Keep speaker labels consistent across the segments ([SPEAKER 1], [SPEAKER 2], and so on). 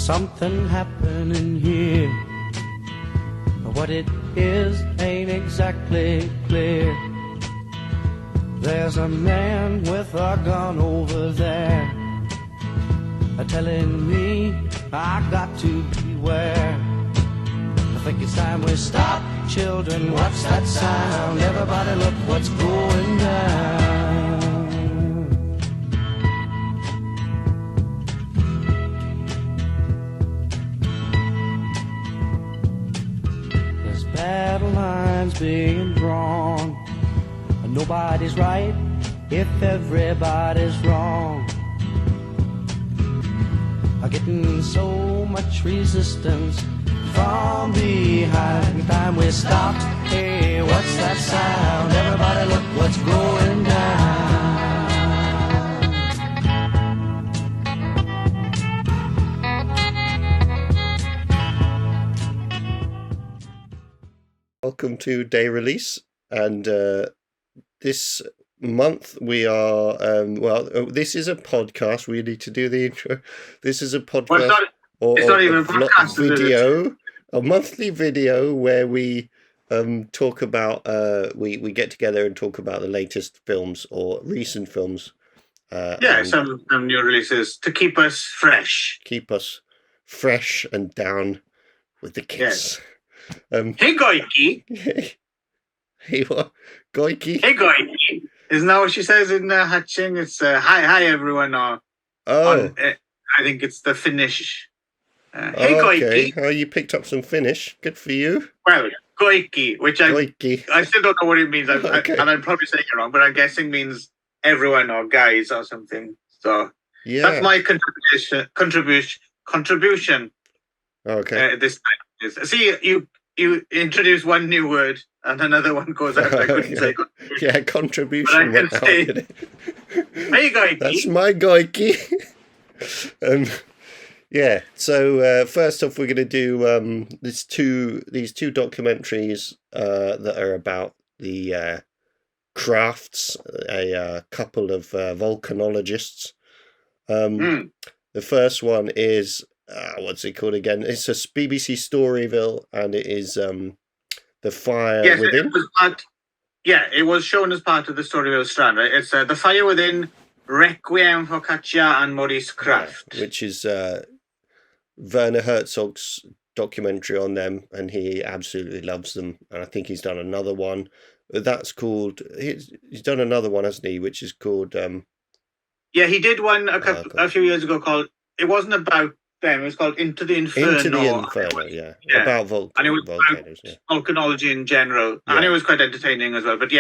[SPEAKER 1] something happening here. What it is ain't exactly clear. There's a man with a gun over there, telling me I got to beware. I think it's time we stop, children, what's that sound? Everybody look what's going down. There's battle lines being drawn. Nobody's right if everybody's wrong. I'm getting so much resistance from behind. Time we stopped. Hey, what's that sound? Everybody look what's going down.
[SPEAKER 2] Welcome to Day Release, and this month we are this is a podcast. We need to do the intro. This is a podcast,
[SPEAKER 3] it's not even a podcast,
[SPEAKER 2] video, a monthly video where we talk about we get together and talk about the latest films or recent films.
[SPEAKER 3] Some new releases to keep us fresh.
[SPEAKER 2] Keep us fresh and down with the kids.
[SPEAKER 3] Yes. Higoiki.
[SPEAKER 2] Hey, what? Goiki?
[SPEAKER 3] Higoiki. Isn't that what she says in Hatching? It's hi everyone. I think it's the Finnish. Higoiki.
[SPEAKER 2] Okay. Oh, you picked up some Finnish. Good for you.
[SPEAKER 3] Well, Goiki, which
[SPEAKER 2] Goiki.
[SPEAKER 3] I still don't know what it means.
[SPEAKER 2] Okay.
[SPEAKER 3] And I'm probably saying it wrong, but I'm guessing means everyone or guys or something. So that's my contribution.
[SPEAKER 2] Okay.
[SPEAKER 3] This time. See, you introduce one new word and another one goes out. I couldn't say contribution.
[SPEAKER 2] Yeah, contribution.
[SPEAKER 3] But I can say, hey, Goiki.
[SPEAKER 2] That's my Goiki. So first off, we're going to do these two documentaries that are about the crafts, a couple of volcanologists. The first one is what's it called again? It's a BBC Storyville, and it is The Fire Within.
[SPEAKER 3] It was shown as part of the Storyville strand, right? It's The Fire Within, Requiem for Katja and Maurice Kraft.
[SPEAKER 2] Yeah, which is Werner Herzog's documentary on them, and he absolutely loves them. And I think he's done another one. That's called... He's done another one, hasn't he? Which is called...
[SPEAKER 3] he did one a few years ago called... It wasn't about them. It was called Into the Inferno.
[SPEAKER 2] Into the Inferno, yeah. About volcanoes.
[SPEAKER 3] And it was
[SPEAKER 2] volcanoes,
[SPEAKER 3] about volcanology in general. And it was quite entertaining as well. But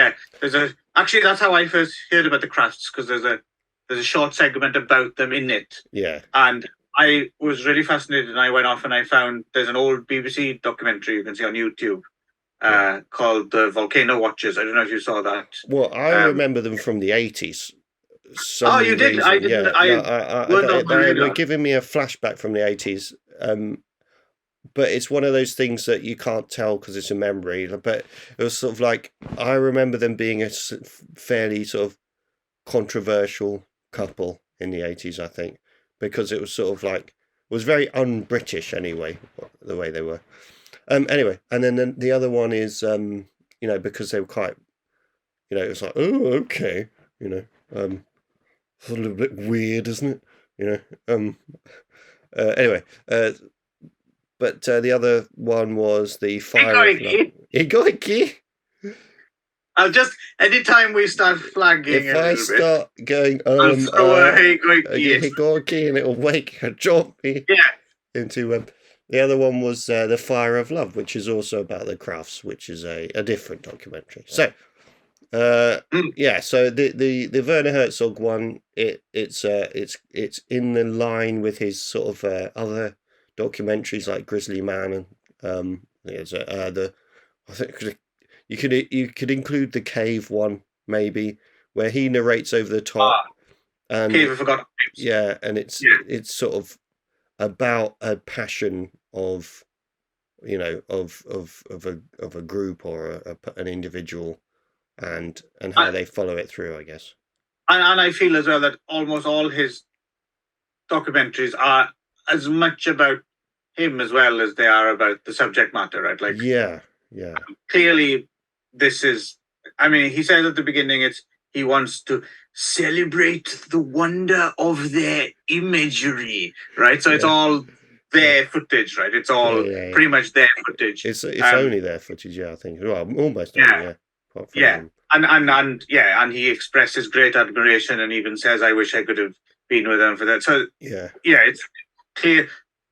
[SPEAKER 3] actually that's how I first heard about the crafts, because there's a short segment about them in it.
[SPEAKER 2] Yeah.
[SPEAKER 3] And I was really fascinated, and I went off and I found there's an old BBC documentary you can see on YouTube called The Volcano Watchers. I don't know if you saw that.
[SPEAKER 2] Well, I remember them from the 80s.
[SPEAKER 3] You did? Reason. I didn't.
[SPEAKER 2] Yeah. They were giving me a flashback from the 80s. But it's one of those things that you can't tell because it's a memory. But it was sort of like, I remember them being a fairly sort of controversial couple in the 80s, I think, because it was sort of like, it was very un-British anyway, the way they were. Anyway, and then the other one is, because they were quite, it was like, oh, okay, it's a little bit weird, isn't it? Anyway, but the other one was the Fire. Higoiki.
[SPEAKER 3] I'll just, anytime we start flagging,
[SPEAKER 2] if I start going, Higoiki, and it'll jump me into. The other one was the Fire of Love, which is also about the crafts, which is a different documentary. So. So the Werner Herzog one, it's in the line with his sort of other documentaries like Grizzly Man, and I think you could include the Cave one maybe, where he narrates over the top. And
[SPEAKER 3] Cave of Forgotten Names.
[SPEAKER 2] Yeah, and it's sort of about a passion of of a group or an individual. And how they follow it through, I guess.
[SPEAKER 3] And I feel as well that almost all his documentaries are as much about him as well as they are about the subject matter, right? Like,
[SPEAKER 2] yeah.
[SPEAKER 3] Clearly, this is. I mean, he says at the beginning, he wants to celebrate the wonder of their imagery, right? So it's all their footage, right? It's all pretty much their footage.
[SPEAKER 2] It's only their footage, I think. Well, almost only,
[SPEAKER 3] him. And he expresses great admiration and even says, "I wish I could have been with them for that." So it's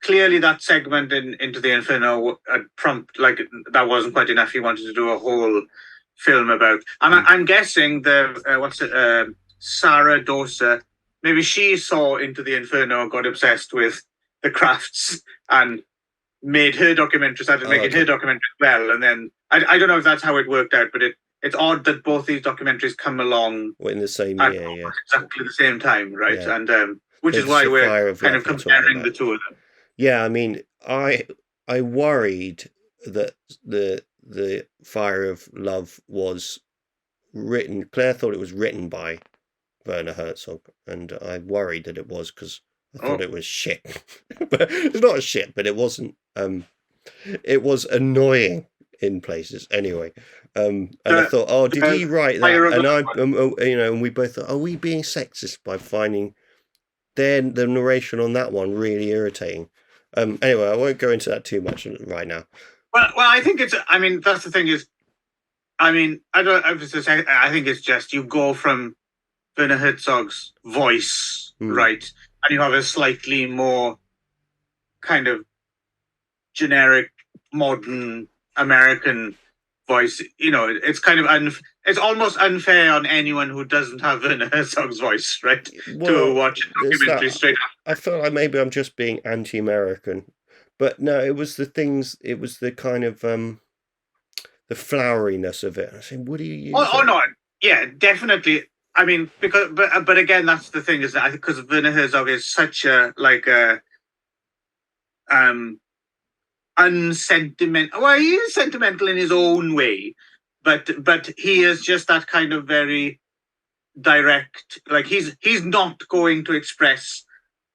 [SPEAKER 3] clearly that segment in Into the Inferno prompt, like, that wasn't quite enough. He wanted to do a whole film about, and I'm guessing Sarah Dawser, maybe she saw Into the Inferno, got obsessed with the crafts, and made her documentary, started making her documentary well, and then I don't know if that's how it worked out, but it's odd that both these documentaries come along
[SPEAKER 2] in the same year,
[SPEAKER 3] exactly the same time, right? And which is why we're kind of comparing the two of them.
[SPEAKER 2] Yeah, I mean, I worried that the Fire of Love was written. Claire thought it was written by Werner Herzog, and I worried that it was, because I thought it was shit. But it's not shit, but it wasn't. It was annoying in places anyway. And I thought, did he write that? And and we both thought, are we being sexist by finding the narration on that one really irritating? Anyway, I won't go into that too much right now.
[SPEAKER 3] Well, I think it's. I mean, that's the thing is. I mean, I think it's just you go from Werner Herzog's voice, right, and you have a slightly more kind of generic, modern American voice. You know, it's kind of it's almost unfair on anyone who doesn't have Werner Herzog's voice, right, to watch a documentary straight after.
[SPEAKER 2] I feel like maybe I'm just being anti-American, but no, it was the things. It was the kind of the floweriness of it. I said, what do you use?
[SPEAKER 3] Oh no, yeah, definitely. I mean, but again, that's the thing, is that because Werner Herzog is such a unsentimental. Well, he is sentimental in his own way, but he is just that kind of very direct. Like, he's not going to express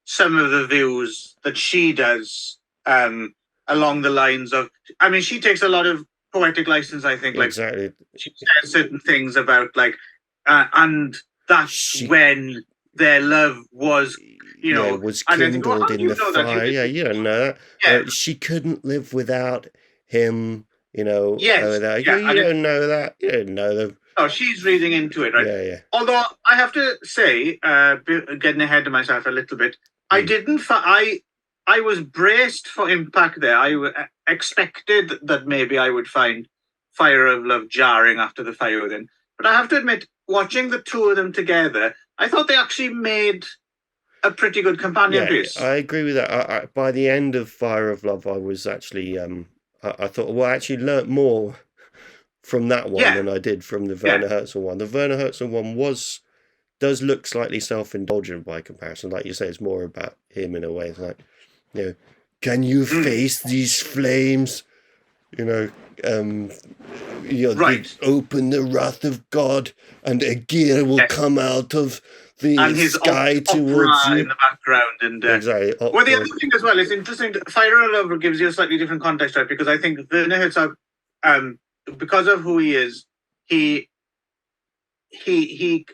[SPEAKER 3] some of the views that she does along the lines of. I mean, she takes a lot of poetic license, I think. Like,
[SPEAKER 2] exactly.
[SPEAKER 3] She says certain things about, like, and that's when their love was,
[SPEAKER 2] was kindled in the fire. Yeah, you don't know that. Yeah. She couldn't live without him. Without you don't know that. You don't know them.
[SPEAKER 3] Oh, she's reading into it, right?
[SPEAKER 2] Yeah.
[SPEAKER 3] Although I have to say, getting ahead of myself a little bit, I didn't. I was braced for impact there. I expected that maybe I would find Fire of Love jarring after the Fire Within. But I have to admit, watching the two of them together, I thought they actually made a pretty good companion piece.
[SPEAKER 2] I agree with that. By the end of Fire of Love, I was actually, I thought, I actually learnt more from that one than I did from the Werner Herzog one. The Werner Herzog one does look slightly self-indulgent by comparison. Like you say, it's more about him in a way. It's like, can you face these flames?
[SPEAKER 3] Right.
[SPEAKER 2] Open the wrath of God, and a gear will come out of the sky towards you.
[SPEAKER 3] In the background, and
[SPEAKER 2] exactly.
[SPEAKER 3] Well, the other thing as well is interesting. Fire of Love gives you a slightly different context, right? Because I think Werner Herzog, because of who he is, he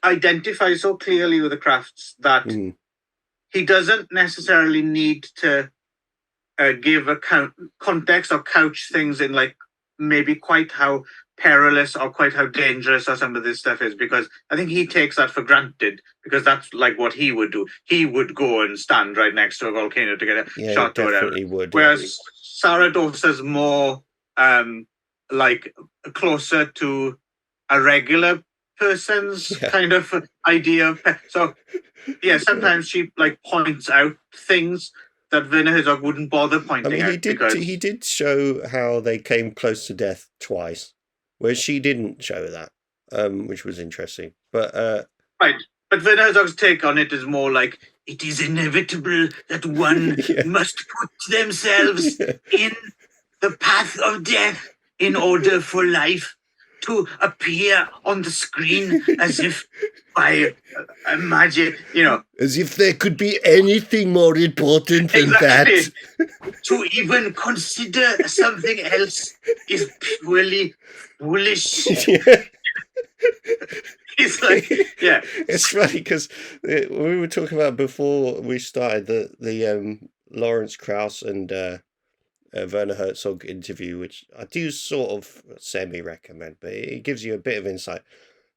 [SPEAKER 3] identifies so clearly with the crafts that he doesn't necessarily need to give a context or couch things in, like, maybe quite how perilous or quite how dangerous or some of this stuff is, because I think he takes that for granted, because that's like what he would do. He would go and stand right next to a volcano to get a shot or whatever.
[SPEAKER 2] Would,
[SPEAKER 3] whereas Sarah Dawson's more like closer to a regular person's kind of idea of so sometimes she like points out things that Werner Herzog wouldn't bother pointing out.
[SPEAKER 2] He did show how they came close to death twice, whereas she didn't show that, which was interesting. But
[SPEAKER 3] right, but Werner Herzog's take on it is more like, it is inevitable that one must put themselves in the path of death in order for life to appear on the screen as if by magic,
[SPEAKER 2] As if there could be anything more important than that.
[SPEAKER 3] To even consider something else is purely foolish.
[SPEAKER 2] Yeah.
[SPEAKER 3] It's like, yeah.
[SPEAKER 2] It's funny because we were talking about before we started the Lawrence Krauss and Werner Herzog interview, which I do sort of semi-recommend, but it gives you a bit of insight.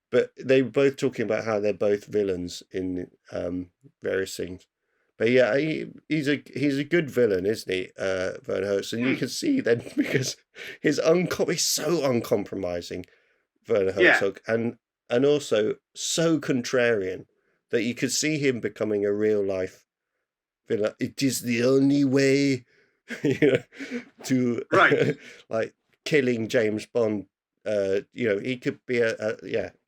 [SPEAKER 2] But they were both talking about how they're both villains in various things. But yeah, he's a good villain, isn't he, Werner Herzog? And you can see then because he's so uncompromising, Werner Herzog, and also so contrarian that you could see him becoming a real life villain. It is the only way, to like killing James Bond. He could be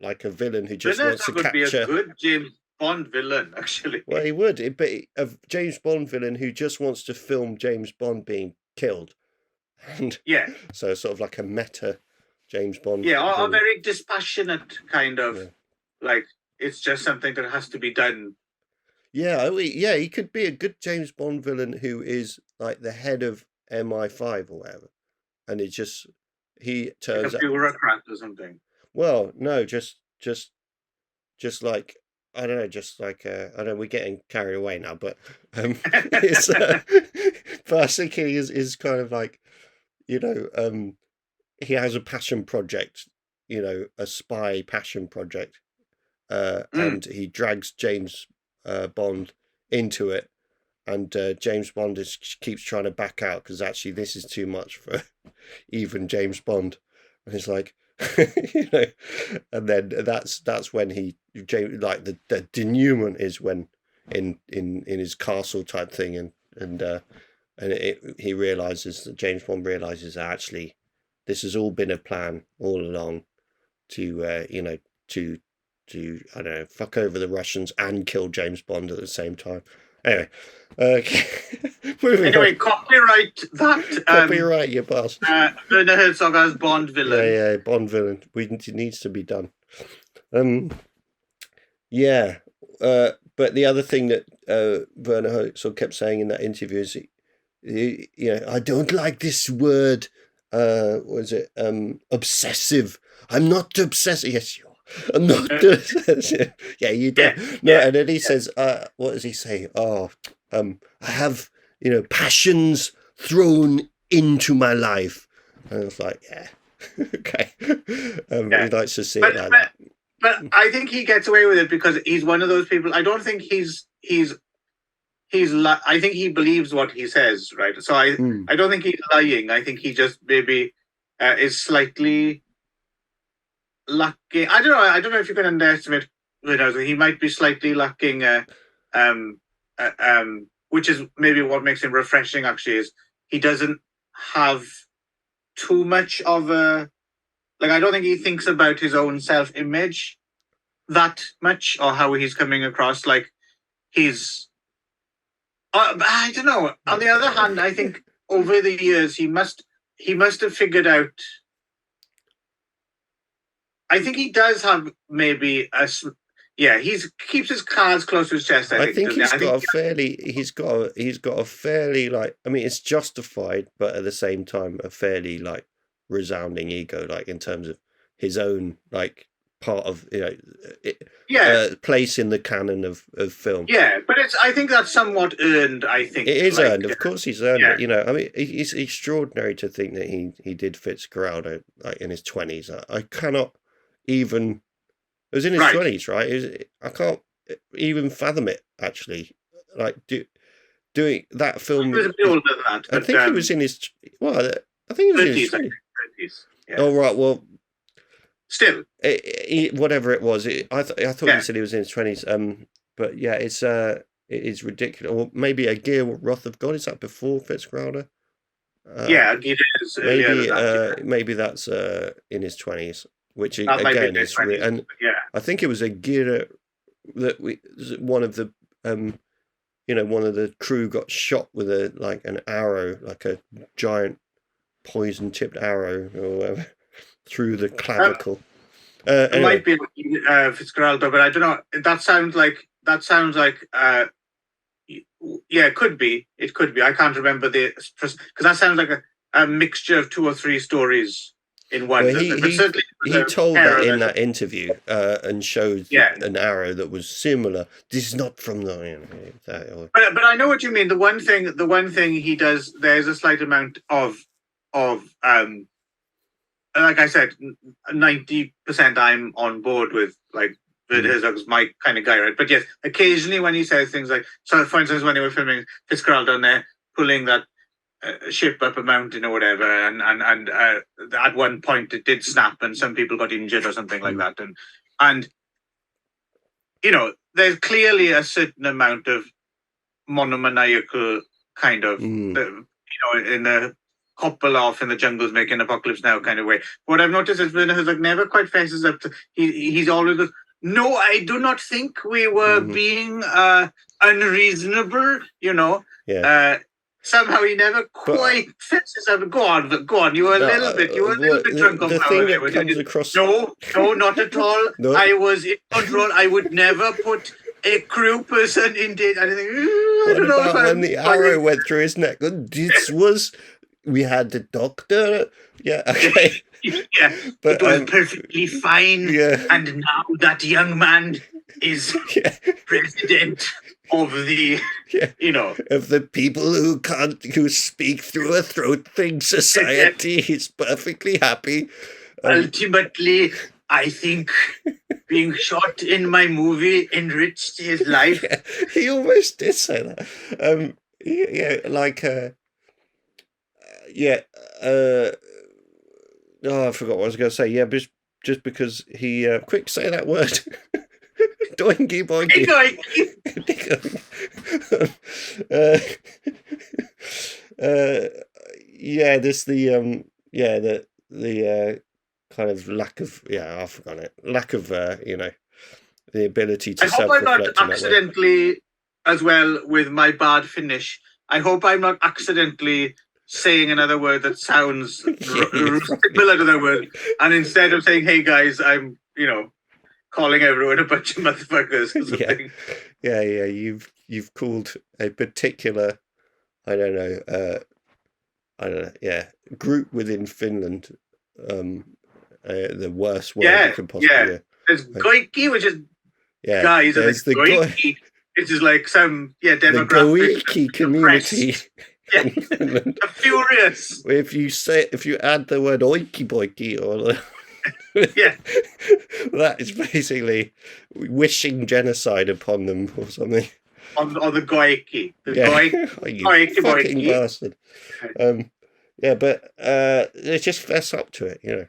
[SPEAKER 2] like a villain who just wants to capture.
[SPEAKER 3] Would be a good James Bond villain, actually.
[SPEAKER 2] Well, he would, but a James Bond villain who just wants to film James Bond being killed, and so sort of like a meta James Bond.
[SPEAKER 3] Yeah, or a very dispassionate kind of like it's just something that has to be done.
[SPEAKER 2] Yeah, he could be a good James Bond villain who is like the head of MI5 or whatever, and he turns
[SPEAKER 3] like a bureaucrat or something.
[SPEAKER 2] Well, no, just like I don't know, just like I don't know. We're getting carried away now, but it's but I think he is kind of like he has a passion project, a spy passion project, and he drags James Bond into it, and James Bond keeps trying to back out because actually this is too much for even James Bond, and it's like and then that's when the denouement is when in his castle type thing, and he realizes that James Bond realizes that actually this has all been a plan all along to I don't know, fuck over the Russians and kill James Bond at the same time. Anyway, moving on.
[SPEAKER 3] Copyright that.
[SPEAKER 2] Copyright, you bastard.
[SPEAKER 3] Werner Herzog as Bond villain.
[SPEAKER 2] Yeah, Bond villain. It needs to be done. But the other thing that Werner Herzog kept saying in that interview is, I don't like this word. What is it? Obsessive. I'm not obsessive. Yes, you are. I'm not obsessive. Yeah, you do. And then he says, what does he say? Oh, I have, passions thrown into my life. And I was like, yeah, okay. He likes to see it like that.
[SPEAKER 3] But I think he gets away with it because he's one of those people. I don't think he's I think he believes what he says, right? So I don't think he's lying. I think he just maybe is slightly lacking. I don't know if you can underestimate. He might be slightly lacking. Which is maybe what makes him refreshing. Actually, is he doesn't have too much of a I don't think he thinks about his own self-image that much or how he's coming across. Like he's. I don't know. On the other hand, I think over the years he must have figured out. I think he does have maybe he keeps his cards close to his chest. I think
[SPEAKER 2] he's got a fairly it's justified, but at the same time a fairly resounding ego, in terms of his own part of place in the canon of film.
[SPEAKER 3] Yeah, but I think that's somewhat earned. I think
[SPEAKER 2] it is earned. Of course, he's earned it. It's extraordinary to think that he did Fitzgerald in his 20s. I cannot even. It was in his 20s, right? I can't even fathom it. Actually, doing that film.
[SPEAKER 3] He was a bit older than that.
[SPEAKER 2] I think he was in his. Well, I think he was 30s, in his
[SPEAKER 3] 20s. Yeah.
[SPEAKER 2] Oh right, well.
[SPEAKER 3] Still,
[SPEAKER 2] whatever it was, I thought you said he was in his 20s. But yeah, it is ridiculous. Or maybe A Gear Wrath of God, is that before Fitzgerald?
[SPEAKER 3] It is.
[SPEAKER 2] Maybe that's in his 20s, which again is and I think it was A Gear that one of the one of the crew got shot with an arrow, like a giant poison tipped arrow or whatever. through the clavicle.
[SPEAKER 3] It
[SPEAKER 2] Anyway.
[SPEAKER 3] might be Fitzgeraldo, but I don't know. That sounds like yeah, it could be. It could be. I can't remember because that sounds like a mixture of 2 or 3 stories in one.
[SPEAKER 2] Well, he told that in that interview and showed an arrow that was similar. This is not from the.
[SPEAKER 3] But I know what you mean. The one thing he does, there's a slight amount of like I said, 90% I'm on board with, like, Werner Herzog's my kind of guy, right? But yes, occasionally when he says things like, so for instance, when they were filming Fitzgeraldo and they're pulling that ship up a mountain or whatever, and at one point it did snap and some people got injured or something like that, and you know, there's clearly a certain amount of monomaniacal kind of you know, in the couple off in the jungles making Apocalypse Now kind of way. What I've noticed is Werner Herzog never quite faces up to. He's always goes, no, I do not think we were being unreasonable. You know, somehow he never quite faces up. Go on. You were a little bit drunk on
[SPEAKER 2] the thing that comes across.
[SPEAKER 3] No, not at all. No. I was in control. I would never put a crew person in danger. I don't know
[SPEAKER 2] when the arrow went through his neck. This was. We had the doctor. Yeah, okay.
[SPEAKER 3] Yeah, but it was perfectly fine.
[SPEAKER 2] Yeah.
[SPEAKER 3] And now that young man is president of the, you know,
[SPEAKER 2] of the people who speak through a throat thing society. He's perfectly happy.
[SPEAKER 3] Ultimately, I think being shot in my movie enriched his life.
[SPEAKER 2] Yeah, he almost did say that. I forgot what I was going to say. Yeah, just because he... quick, say that word. Doinky boinky. The kind of lack of... Yeah, I forgot it. Lack of, the ability to self-reflect.
[SPEAKER 3] I hope I'm not accidentally, as well, with my bad finish, I hope I'm not accidentally saying another word that sounds similar to that word, and instead of saying, hey guys, I'm, you know, calling everyone a bunch of motherfuckers or something.
[SPEAKER 2] Yeah, you've called a particular, group within Finland the worst word you can possibly hear.
[SPEAKER 3] There's Goiki, which is guys, and there's the Goiki, which is like some demographic.
[SPEAKER 2] The Goiki community.
[SPEAKER 3] Yeah, furious.
[SPEAKER 2] If you add the word oiki boiki or that is basically wishing genocide upon them or something.
[SPEAKER 3] On the Goiki.
[SPEAKER 2] Goiki fucking bastard. But they just fess up to it, you know,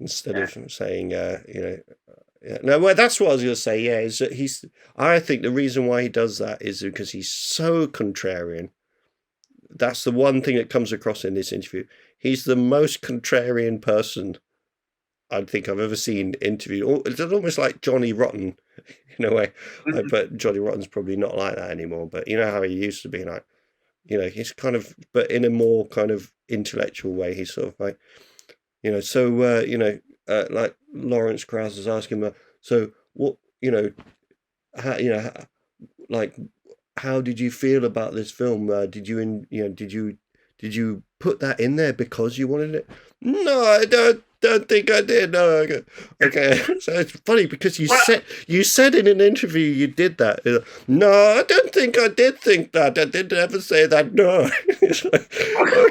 [SPEAKER 2] instead of saying, No, well, that's what I was going to say. Yeah, is that I think the reason why he does that is because he's so contrarian. That's the one thing that comes across in this interview. He's the most contrarian person I think I've ever seen interviewed. It's almost like Johnny Rotten in a way. But Johnny Rotten's probably not like that anymore. But you know how he used to be, like, you know, he's kind of, but in a more kind of intellectual way. He's sort of like, you know, so, like Lawrence Krauss is asking him, so what, you know, how did you feel about this film? Did you put that in there because you wanted it? No, I don't think I did. No, okay. So it's funny because you said in an interview you did that. No, I don't think I did think that. I didn't ever say that. No.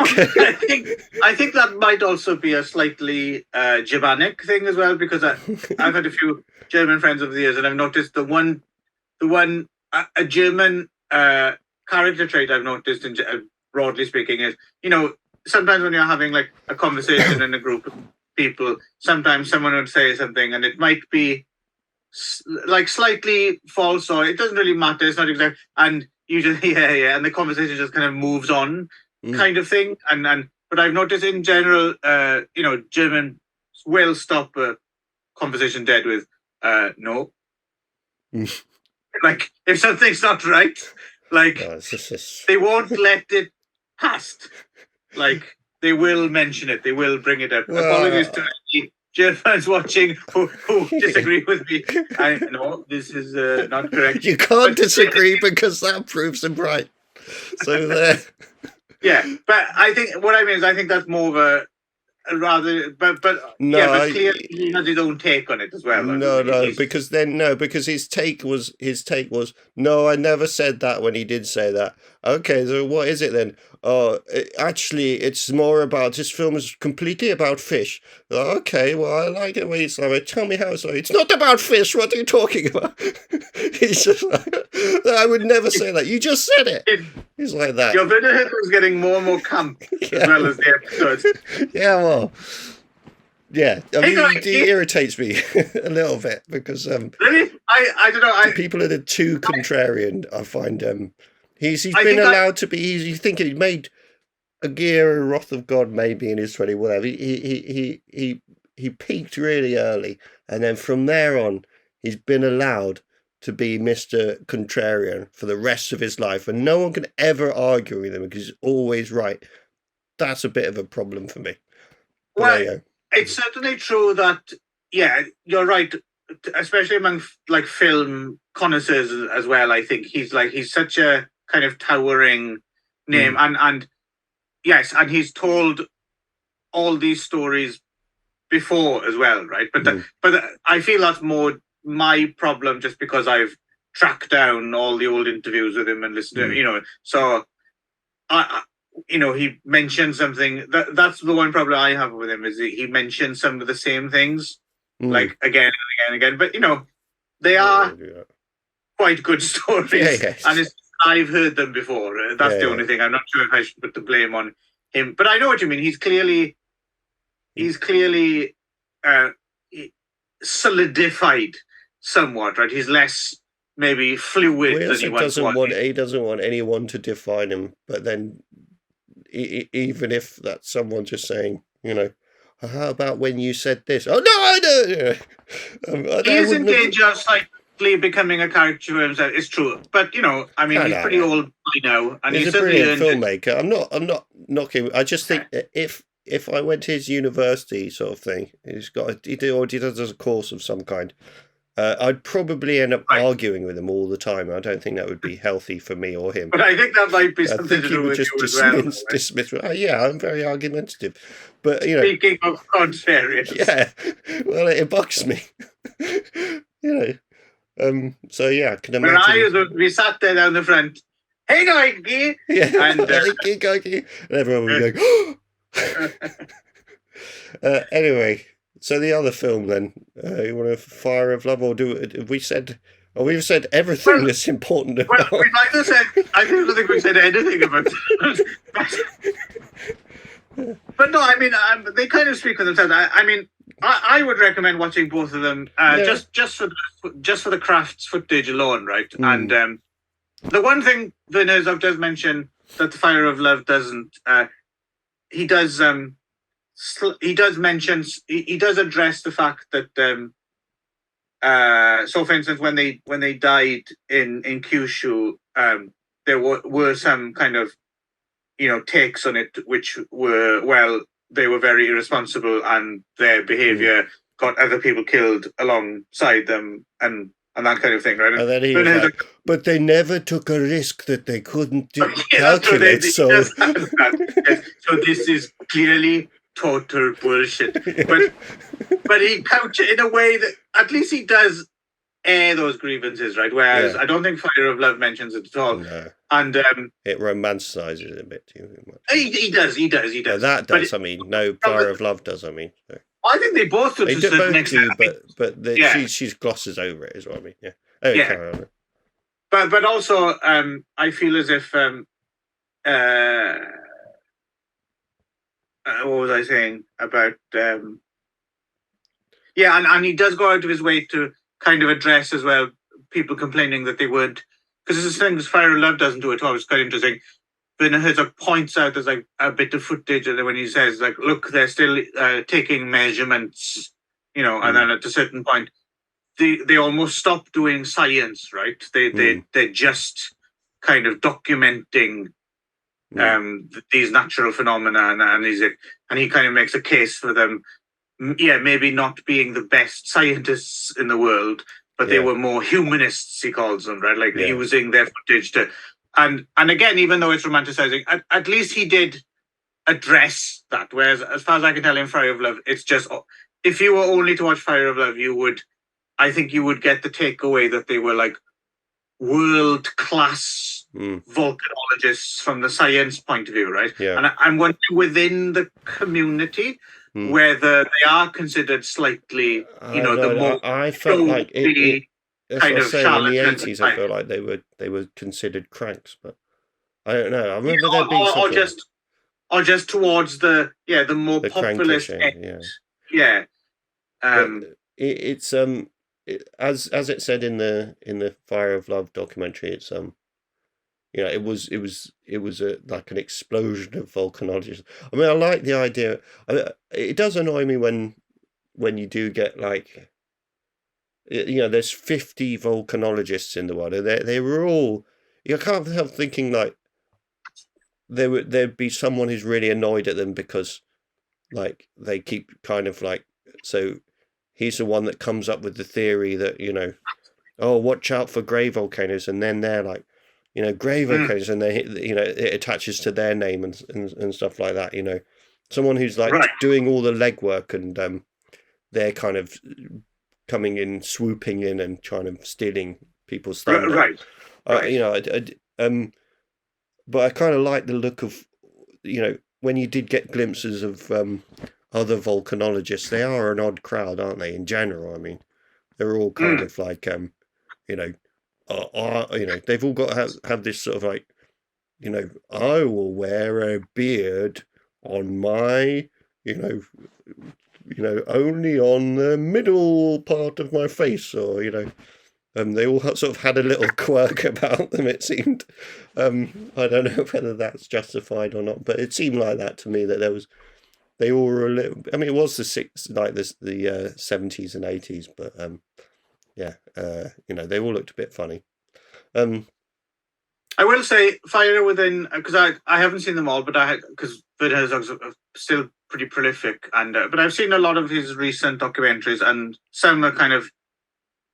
[SPEAKER 3] Okay. I think that might also be a slightly Germanic thing as well, because I've had a few German friends over the years, and I've noticed the one a German character trait I've noticed, broadly speaking, is, you know, sometimes when you're having like a conversation in a group of people, sometimes someone would say something and it might be like slightly false, or it doesn't really matter, it's not exact, and you just and the conversation just kind of moves on, kind of thing. And but I've noticed in general, German will stop a conversation dead with no. Like, if something's not right, like, they won't let it past. Like, they will mention it. They will bring it up.
[SPEAKER 2] Well,
[SPEAKER 3] Apologies to any Germans watching who disagree with me. I know this is not correct.
[SPEAKER 2] You can't disagree because that proves them right. So there.
[SPEAKER 3] Yeah, but I think what I mean is I think that's more of a rather, but clearly he has his own take on it as well.
[SPEAKER 2] Because his take was no, I never said that when he did say that. Okay, so what is it then? Actually, it's more about this film is completely about fish. Okay, well, I like it when it's like, tell me how it's like. It's not about fish. What are you talking about? He's just like, I would never say that. You just said it. He's like that.
[SPEAKER 3] Your Werner was getting more and more camp as well as the episodes.
[SPEAKER 2] Yeah, well, yeah. I mean, he irritates me a little bit because
[SPEAKER 3] really, I don't know.
[SPEAKER 2] People that are too contrarian, I find he's been allowed to be. You think he made a gear, Wrath of God, maybe in his 20, whatever. He peaked really early, and then from there on, he's been allowed to be Mr. Contrarian for the rest of his life, and no one can ever argue with him because he's always right. That's a bit of a problem for me. But
[SPEAKER 3] well, it's certainly true that, yeah, you're right, especially among like film connoisseurs as well. I think he's such a kind of towering name, and yes, and he's told all these stories before as well, right? But I feel that's more my problem, just because I've tracked down all the old interviews with him and listened to, so he mentioned something that's the one problem I have with him, is he mentioned some of the same things like again and again and again, but they are quite good stories. And I've heard them before. That's the only thing. I'm not sure if I should put the blame on him, but I know what you mean. He's clearly solidified somewhat, right? He's less maybe fluid than he once was.
[SPEAKER 2] He doesn't want anyone to define him, but then even if that's someone just saying, how about when you said this? Oh, no, I don't.
[SPEAKER 3] He is in danger of slightly becoming a caricature of himself. It's true. But, he's pretty old by now. And
[SPEAKER 2] he's a brilliant filmmaker. I'm not knocking. I just think that if I went to his university sort of thing, he does a course of some kind, I'd probably end up arguing with him all the time. I don't think that would be healthy for me or him.
[SPEAKER 3] But I think that might be something to do with you as well.
[SPEAKER 2] Dismiss. Yeah, I'm very argumentative. But,
[SPEAKER 3] Speaking of contrarians.
[SPEAKER 2] Yeah, well, it bugs me. So, yeah, I can imagine.
[SPEAKER 3] We sat there down the front, Higoiki!
[SPEAKER 2] Yeah, and Higoiki. And everyone would go, anyway. So the other film, then, you want to Fire of Love, or we've said everything that's important about?
[SPEAKER 3] Well, we'd like to say, I don't think we said anything about it. But no, I mean, they kind of speak for themselves. I would recommend watching both of them, just for the crafts footage alone, right? And the one thing Werner Herzog does mention that the Fire of Love doesn't, he does address the fact that so for instance when they died in Kyushu, there were some kind of takes on it which were, they were very irresponsible and their behavior got other people killed alongside them and that kind of thing, right?
[SPEAKER 2] And then he was like, but they never took a risk that they couldn't calculate. So
[SPEAKER 3] this is clearly total bullshit. But he couches it in a way that at least he does air those grievances, right? Whereas I don't think Fire of Love mentions it at all. No. And
[SPEAKER 2] it romanticizes it a bit too much.
[SPEAKER 3] He does.
[SPEAKER 2] No, that does. Fire of Love does. So.
[SPEAKER 3] I think they both do to a certain extent.
[SPEAKER 2] But she glosses over it, is what I mean. Yeah. Carry on.
[SPEAKER 3] But also, I feel as if what was I saying about? And he does go out of his way to kind of address as well people complaining that they weren't, because this is things Fire of Love doesn't do at all. It's quite interesting. Werner Herzog points out there's like a bit of footage, and when he says like, look, they're still taking measurements, and then at a certain point, they almost stop doing science, right? They're just kind of documenting these natural phenomena, and he kind of makes a case for them. Maybe not being the best scientists in the world, but they were more humanists. He calls them, right? Like using their footage to, and again, even though it's romanticizing, at least he did address that. Whereas, as far as I can tell, in Fire of Love, it's just if you were only to watch Fire of Love, I think you would get the takeaway that they were like world-class volcanologists from the science point of view, right?
[SPEAKER 2] Yeah.
[SPEAKER 3] And I'm wondering within the community whether they are considered slightly, the more.
[SPEAKER 2] I felt like it
[SPEAKER 3] kind of
[SPEAKER 2] in the 80s. I felt like they were considered cranks, but I don't know. I remember there being
[SPEAKER 3] or just towards the more populist end. Yeah.
[SPEAKER 2] It's as it said in the Fire of Love documentary, it's it was like an explosion of volcanologists. I mean, I like the idea. It does annoy me when you do get like, there's 50 volcanologists in the world, and they were all. I can't help thinking like there'd be someone who's really annoyed at them because like they keep kind of like, so he's the one that comes up with the theory that watch out for grey volcanoes, and then they're like, grey volcanoes, and they it attaches to their name and stuff like that. Someone who's like doing all the legwork, and they're kind of coming in, swooping in, and trying to stealing people's thunder.
[SPEAKER 3] Right.
[SPEAKER 2] But I kind of like the look of, when you did get glimpses of other volcanologists. They are an odd crowd, aren't they? In general, I mean, they're all kind of like, they've all got to have this sort of like, I will wear a beard on my, only on the middle part of my face, or they all sort of had a little quirk about them. It seemed, I don't know whether that's justified or not, but it seemed like that to me, that they all were a little. I mean, it was the 70s and 80s, but they all looked a bit funny.
[SPEAKER 3] I will say, Fire Within, because I haven't seen them all, but because Werner Herzog's still pretty prolific, and but I've seen a lot of his recent documentaries, and some are kind of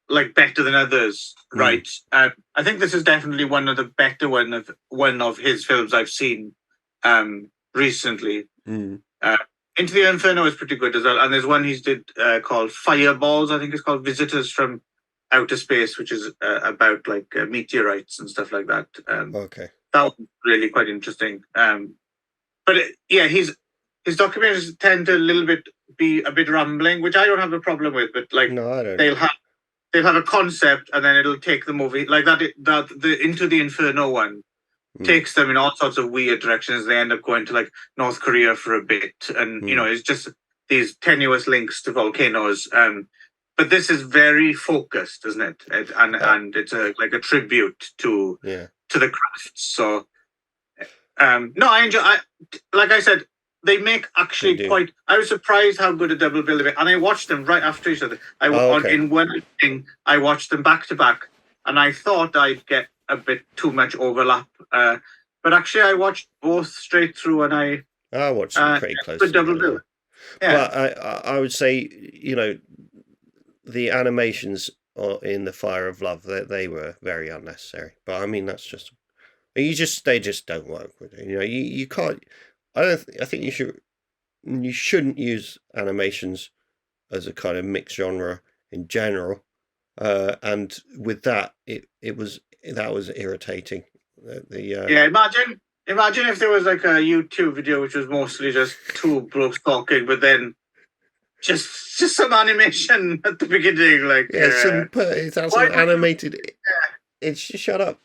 [SPEAKER 3] like better than others, right? I think this is definitely one of the better one of his films I've seen recently. Into the Inferno is pretty good as well, and there's one he's did called Fireballs. I think it's called Visitors from Outer Space, which is about like meteorites and stuff like that.
[SPEAKER 2] Okay,
[SPEAKER 3] that was really quite interesting. But his documentaries tend to be a bit rambling, which I don't have a problem with. But like,
[SPEAKER 2] no, I don't.
[SPEAKER 3] They'll have a concept, and then it'll take the movie like that. The Into the Inferno one takes them in all sorts of weird directions. They end up going to like North Korea for a bit, and it's just these tenuous links to volcanoes. But this is very focused, isn't it? And it's like a tribute to the crafts. So no, I enjoy. Like I said, they make actually quite. I was surprised how good a double bill they make, and I watched them right after each other. In one thing, I watched them back to back, and I thought I'd get a bit too much overlap. But actually, I watched both straight through, and I
[SPEAKER 2] watched them pretty close.
[SPEAKER 3] Good double bill. Yeah.
[SPEAKER 2] But I would say, the animations in the Fire of Love, they were very unnecessary. But I mean, that's just they just don't work with it. You can't. I think you shouldn't use animations as a kind of mixed genre in general. And with that, it was irritating.
[SPEAKER 3] Imagine if there was like a YouTube video which was mostly just two blokes talking, but then just some animation at the beginning, like
[SPEAKER 2] it's some animated. It's shut up.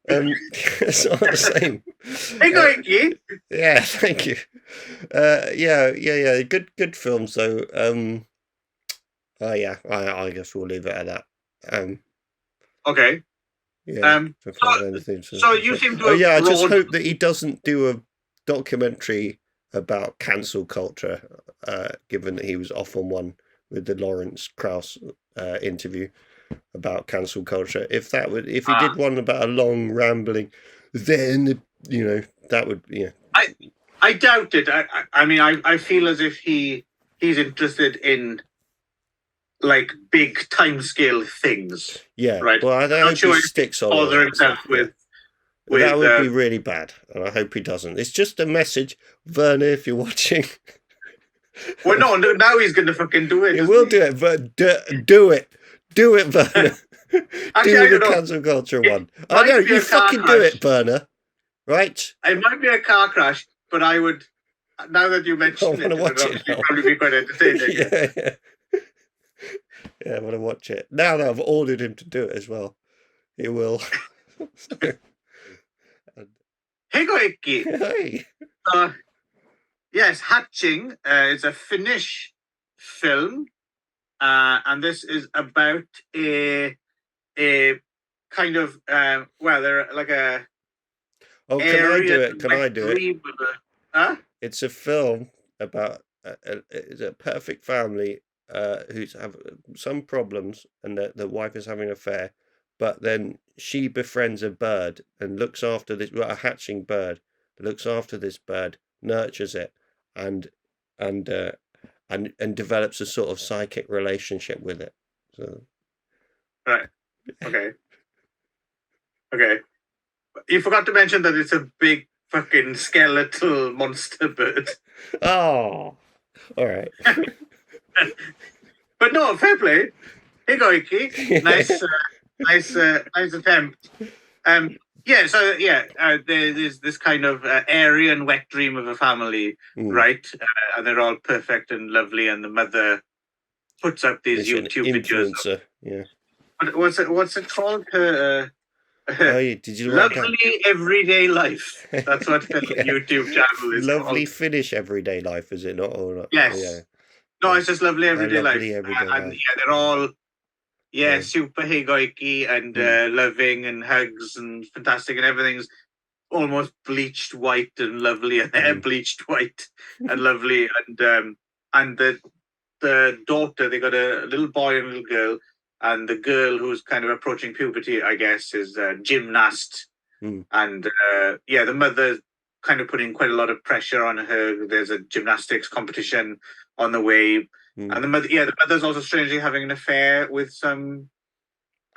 [SPEAKER 2] It's not the same.
[SPEAKER 3] Higoiki.
[SPEAKER 2] Yeah, thank you. Yeah. Good film. So, I guess we'll leave it at that.
[SPEAKER 3] Okay.
[SPEAKER 2] Yeah.
[SPEAKER 3] So you seem to.
[SPEAKER 2] I just hope that he doesn't do a documentary about cancel culture, given that he was off on one with the Lawrence Krauss interview about cancel culture. If he did one about a long rambling, then That would, yeah.
[SPEAKER 3] I doubt it. I mean, I feel as if he's interested in like big timescale things.
[SPEAKER 2] Yeah.
[SPEAKER 3] Right.
[SPEAKER 2] Well, I hope he sticks on
[SPEAKER 3] bother
[SPEAKER 2] it.
[SPEAKER 3] himself with.
[SPEAKER 2] That would be really bad, and I hope he doesn't. It's just a message, Werner, if you're watching.
[SPEAKER 3] Well, no, now he's going to fucking do it.
[SPEAKER 2] He will do it, but do it. Do it, Werner.
[SPEAKER 3] Actually,
[SPEAKER 2] do the cancel culture one. I know, you fucking do it, Werner. Right?
[SPEAKER 3] It might be a car crash, but I would, now that you mentioned it,
[SPEAKER 2] watch it
[SPEAKER 3] would probably be quite entertaining.
[SPEAKER 2] Yeah, I want to watch it. Now that I've ordered him to do it as well, he will.
[SPEAKER 3] Higoiki.
[SPEAKER 2] Hey.
[SPEAKER 3] Yes, Hatching is a Finnish film, and this is about a kind of they're like a.
[SPEAKER 2] Oh, can I do it? Can I do it?
[SPEAKER 3] Huh?
[SPEAKER 2] It's a film about it's a perfect family who's have some problems, and the wife is having an affair, but then she befriends a bird and looks after this, a hatching bird, looks after this bird, nurtures it, and develops a sort of psychic relationship with it. So,
[SPEAKER 3] right. Okay. Okay. You forgot to mention that it's a big fucking skeletal monster bird.
[SPEAKER 2] Oh, all right.
[SPEAKER 3] But no, fair play. Higoiki. Nice attempt. There's this kind of Aryan wet dream of a family, right? And they're all perfect and lovely, and the mother puts up these YouTube videos.
[SPEAKER 2] Yeah.
[SPEAKER 3] What's it called? Her
[SPEAKER 2] did you
[SPEAKER 3] Lovely Everyday Life. That's what the YouTube channel is
[SPEAKER 2] Lovely
[SPEAKER 3] called.
[SPEAKER 2] Finnish Everyday Life, is it not? Or not?
[SPEAKER 3] Yes.
[SPEAKER 2] Yeah.
[SPEAKER 3] No, it's just Lovely Everyday Life.
[SPEAKER 2] Everyday Life.
[SPEAKER 3] They're all super Higoiki and loving and hugs and fantastic, and everything's almost bleached white and lovely, and they're bleached white and lovely, and the daughter, they got a little boy and a little girl, and the girl who's kind of approaching puberty, I guess, is a gymnast, and the mother kind of putting quite a lot of pressure on her. There's a gymnastics competition on the way. And the mother's also strangely having an affair with some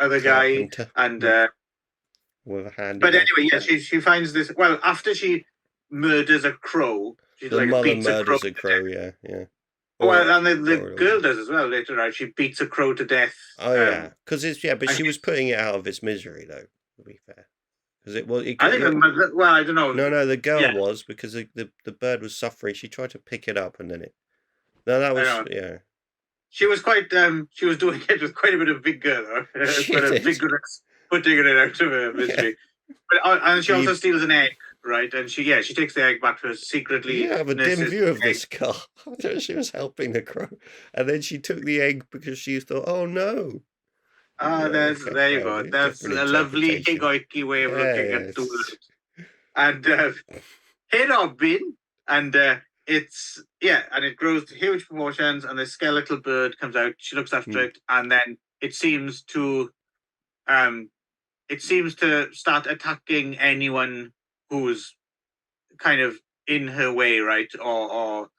[SPEAKER 3] other guy, and
[SPEAKER 2] with a hand.
[SPEAKER 3] But anyway, she finds this. Well, after she murders a crow, she's
[SPEAKER 2] the mother murders a crow. Yeah.
[SPEAKER 3] Well, and the girl does as well later on. She beats a crow to death.
[SPEAKER 2] Oh yeah, because but she was putting it out of its misery, though. To be fair, because it was.
[SPEAKER 3] I think. Well, I don't know.
[SPEAKER 2] No, the girl was, because the bird was suffering. She tried to pick it up, and then it. No, that was
[SPEAKER 3] She was quite. She was doing it with quite a bit of vigor, though. Quite a vigorous putting it out of her misery. But and she also steals an egg, right? And she takes the egg back to her secretly.
[SPEAKER 2] You have a dim view of this girl. She was helping the crow, and then she took the egg because she thought, "Oh no."
[SPEAKER 3] There you go. That's a lovely Higoiki way of looking at it. And hey, Robin, and and it grows to huge proportions, and this skeletal bird comes out. She looks after it, and then it seems to start attacking anyone who's kind of in her way, right, or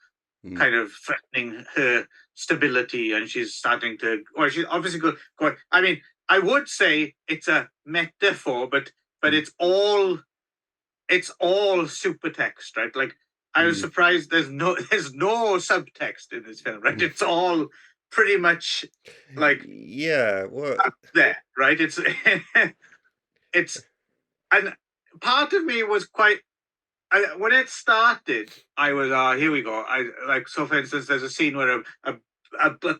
[SPEAKER 3] kind of threatening her stability, and she's starting to. Well, she's obviously going. I mean, I would say it's a metaphor, but it's all super text, right? Like, I was surprised there's no subtext in this film, right? It's all pretty much like up there, right? It's and part of me was quite. When it started, I was here we go. So for instance, there's a scene where a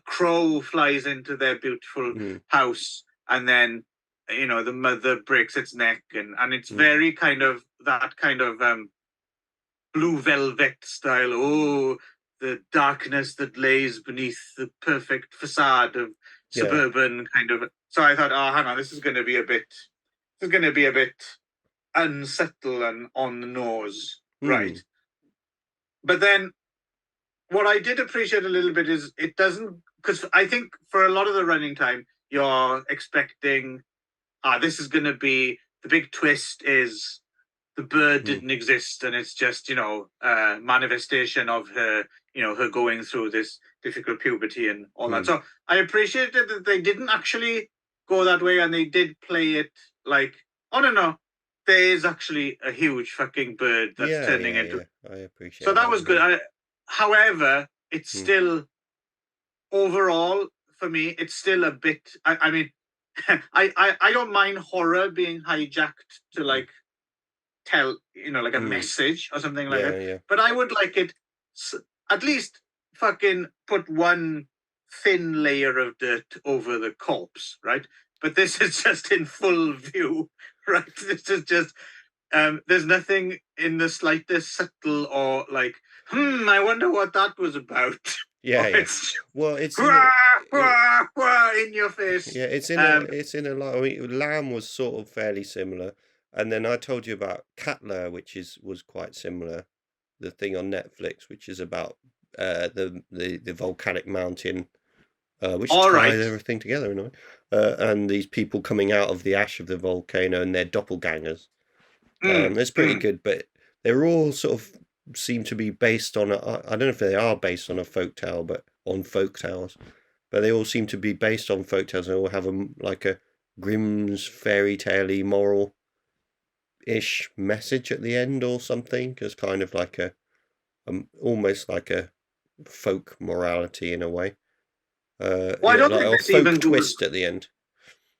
[SPEAKER 3] crow flies into their beautiful house, and then the mother breaks its neck, and it's very kind of that kind of Blue Velvet style. Oh, the darkness that lays beneath the perfect facade of suburban kind of. So I thought, hang on, this is going to be a bit unsubtle and on the nose, right? But then what I did appreciate a little bit is it doesn't, because I think for a lot of the running time you're expecting this is going to be, the big twist is the bird didn't exist, and it's just, manifestation of her, her going through this difficult puberty and all that. So I appreciated that they didn't actually go that way, and they did play it like, oh no, there is actually a huge fucking bird that's turning into.
[SPEAKER 2] Yeah. I appreciate.
[SPEAKER 3] So that was good. However, it's still overall for me, it's still a bit. I mean, I don't mind horror being hijacked to like tell, like a message or something like that.
[SPEAKER 2] Yeah.
[SPEAKER 3] But I would like it at least fucking put one thin layer of dirt over the corpse, right? But this is just in full view, right? This is just there's nothing in the slightest subtle or like, I wonder what that was about.
[SPEAKER 2] Yeah. Well, it's
[SPEAKER 3] in your face.
[SPEAKER 2] Yeah, it's in a lot. I mean, Lamb was sort of fairly similar, and then I told you about Catler, which was quite similar. The thing on Netflix, which is about the volcanic mountain, which ties everything together in a way, and these people coming out of the ash of the volcano and their doppelgangers. It's pretty good, but they're all sort of seem to be based on I don't know if they are based on a folktale, but on folktales, but they all seem to be based on folktales. They all have like a Grimm's fairy tale-y moral-ish message at the end or something. It's kind of like almost like a folk morality in a way.
[SPEAKER 3] Well, I don't think
[SPEAKER 2] a
[SPEAKER 3] this
[SPEAKER 2] folk
[SPEAKER 3] even
[SPEAKER 2] twist at the end.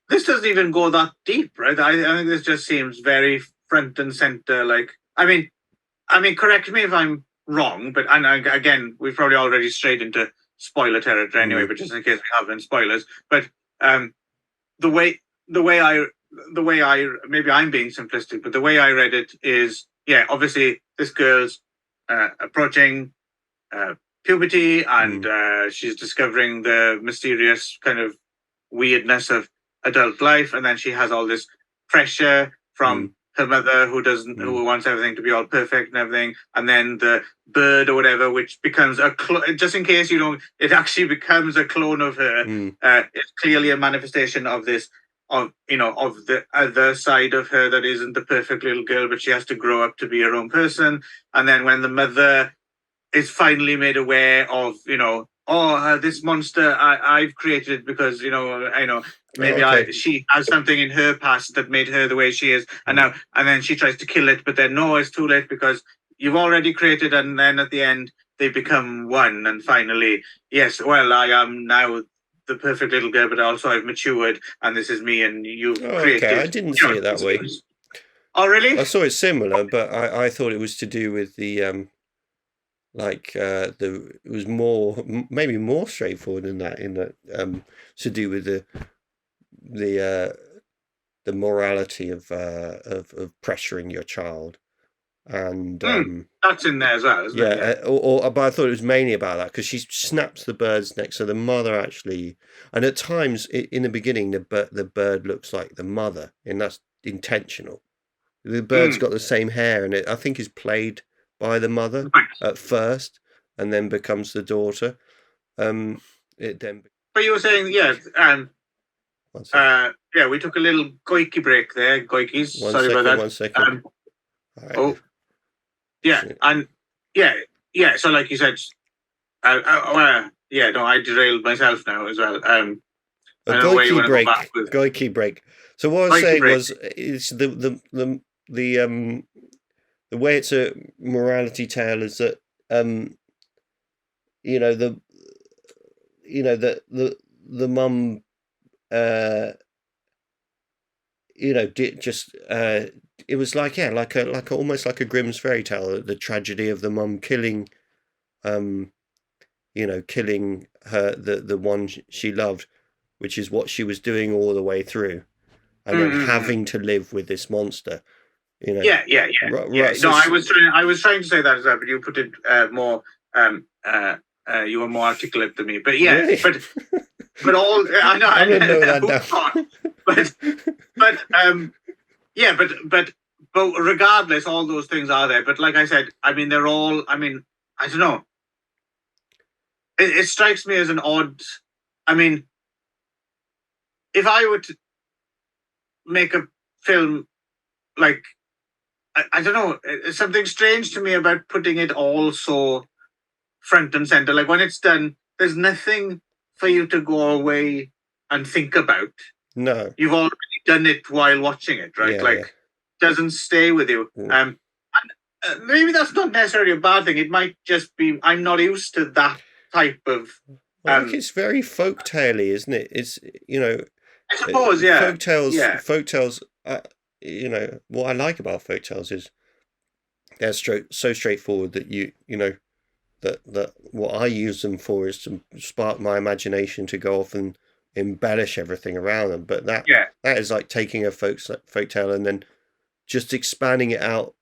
[SPEAKER 3] This doesn't even go that deep, right? I think this just seems very front and center. Like, I mean, correct me if I'm wrong, but again, we've probably already strayed into spoiler territory anyway. But just in case we haven't spoilers, but the way I maybe I'm being simplistic, but the way I read it is, obviously this girl's approaching puberty, and she's discovering the mysterious kind of weirdness of adult life, and then she has all this pressure from her mother who wants everything to be all perfect and everything, and then the bird or whatever, which becomes just in case you don't, it actually becomes a clone of her. It's clearly a manifestation of this, of the other side of her that isn't the perfect little girl, but she has to grow up to be her own person. And then when the mother is finally made aware of, this monster I've created because, maybe she has something in her past that made her the way she is. And then she tries to kill it, but then no, it's too late because you've already created. And then at the end, they become one. And finally, yes, well, I am now the perfect little girl, but also I've matured and this is me and you've created.
[SPEAKER 2] Okay, I didn't see it that way.
[SPEAKER 3] Oh, really?
[SPEAKER 2] I saw it similar, but I thought it was to do with the... it was maybe more straightforward than that, in that to do with the morality of pressuring your child, and
[SPEAKER 3] that's in there as well, isn't it?
[SPEAKER 2] But I thought it was mainly about that because she snaps the bird's neck, so the mother actually, and at times in the beginning the bird looks like the mother, and that's intentional. The bird's got the same hair, and I think is played by the mother at first, and then becomes the daughter. It then.
[SPEAKER 3] But you were saying, we took a little Higoiki break there. Higoikis. Sorry about that.
[SPEAKER 2] 1 second.
[SPEAKER 3] Right. So like you said, I derailed myself now as well.
[SPEAKER 2] A Higoiki break. So what I was saying was, it's the way it's a morality tale is that the mum it was like almost like a Grimm's fairy tale, the tragedy of the mum killing killing her the one she loved, which is what she was doing all the way through, and then having to live with this monster. No,
[SPEAKER 3] I was trying to say that as well, but you put it more. You were more articulate than me, but
[SPEAKER 2] really?
[SPEAKER 3] but all I know.
[SPEAKER 2] I didn't know that
[SPEAKER 3] but regardless, all those things are there. But like I said, I mean, they're all. I mean, I don't know. It strikes me as an odd. I mean, if I were to make a film like I don't know. It's something strange to me about putting it all so front and center. Like when it's done, there's nothing for you to go away and think about.
[SPEAKER 2] No.
[SPEAKER 3] You've already done it while watching it, right?
[SPEAKER 2] Yeah,
[SPEAKER 3] like doesn't stay with you.
[SPEAKER 2] Mm.
[SPEAKER 3] Maybe that's not necessarily a bad thing. It might just be I'm not used to that type of.
[SPEAKER 2] I think it's very folktale-y, isn't it? It's
[SPEAKER 3] I suppose, yeah.
[SPEAKER 2] Folktales. What I like about folktales is they're so straightforward that that what I use them for is to spark my imagination to go off and embellish everything around them. But that is like taking a folktale and then just expanding it out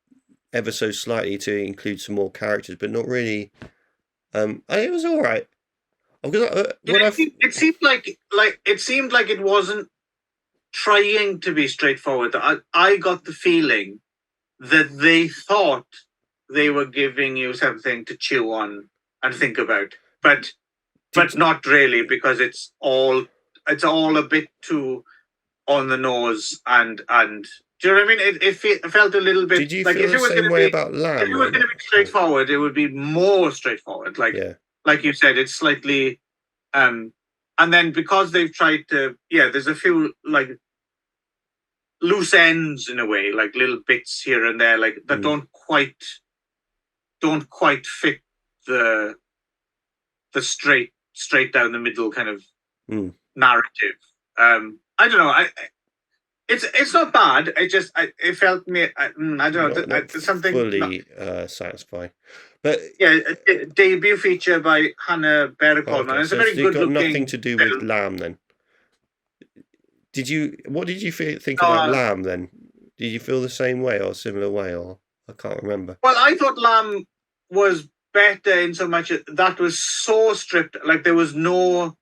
[SPEAKER 2] ever so slightly to include some more characters, but not really. It was all right.
[SPEAKER 3] It seemed like it wasn't trying to be straightforward. I got the feeling that they thought they were giving you something to chew on and think about, but not really, because it's all a bit too on the nose and do you know what I mean? It felt a little bit.
[SPEAKER 2] Did you feel the same way about Lamb?
[SPEAKER 3] If it was going to be straightforward, it would be more straightforward. Like you said, it's slightly, and then because they've tried to, there's a few like loose ends in a way, like little bits here and there, like that don't quite fit the straight down the middle kind of narrative. I don't know. It's not bad. It felt me. I don't know. Something
[SPEAKER 2] fully satisfying. But
[SPEAKER 3] a debut feature by Hanna-Barbera.
[SPEAKER 2] Okay,
[SPEAKER 3] It's a very good looking.
[SPEAKER 2] Nothing to do with Lamb then. What did you think about Lamb then? Did you feel the same way or similar way, or I can't remember?
[SPEAKER 3] Well, I thought Lamb was better in so much that was so stripped. Like there was no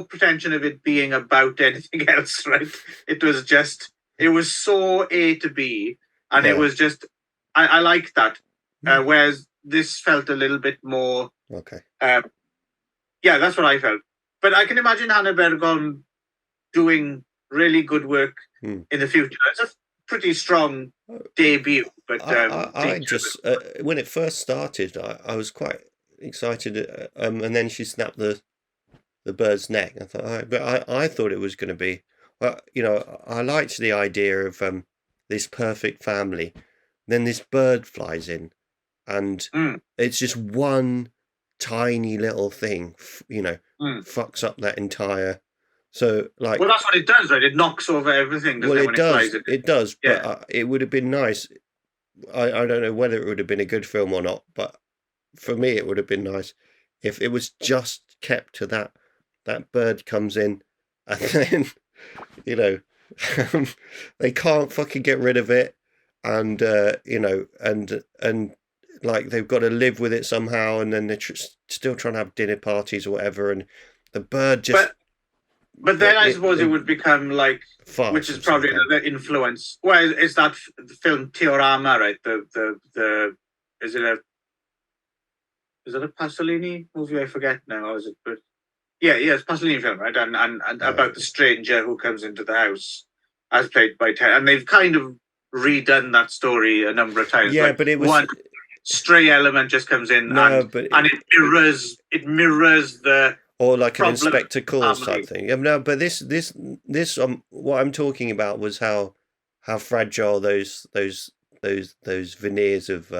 [SPEAKER 3] pretension of it being about anything else, right? It was so A to B, and it was just I liked that. Whereas this felt a little bit more.
[SPEAKER 2] Okay.
[SPEAKER 3] That's what I felt. But I can imagine Hanna-Barbera doing really good work in the future. It's a pretty strong debut. But
[SPEAKER 2] I just when it first started, I was quite excited, and then she snapped the bird's neck. I thought, but I thought it was going to be, I liked the idea of this perfect family. Then this bird flies in, and it's just one tiny little thing, fucks up that entire. So like,
[SPEAKER 3] well, that's what it does, right? It knocks over everything.
[SPEAKER 2] Well, it does. It does. But it would have been nice. I don't know whether it would have been a good film or not, but for me, it would have been nice if it was just kept to that. That bird comes in, and then they can't fucking get rid of it, and and like they've got to live with it somehow, and then they're still trying to have dinner parties or whatever, and the bird just.
[SPEAKER 3] But then I suppose it would become like, which is probably the influence. Well, is that the film Teorama, right? Is it a Pasolini movie? I forget now. Or is it? But it's Pasolini film, right? And about the stranger who comes into the house, as played by Ted. And they've kind of redone that story a number of times.
[SPEAKER 2] Yeah, but it was
[SPEAKER 3] one stray element just comes in, and it mirrors the.
[SPEAKER 2] Or like an Inspector Calls type thing. No, but this what I'm talking about was how fragile those veneers of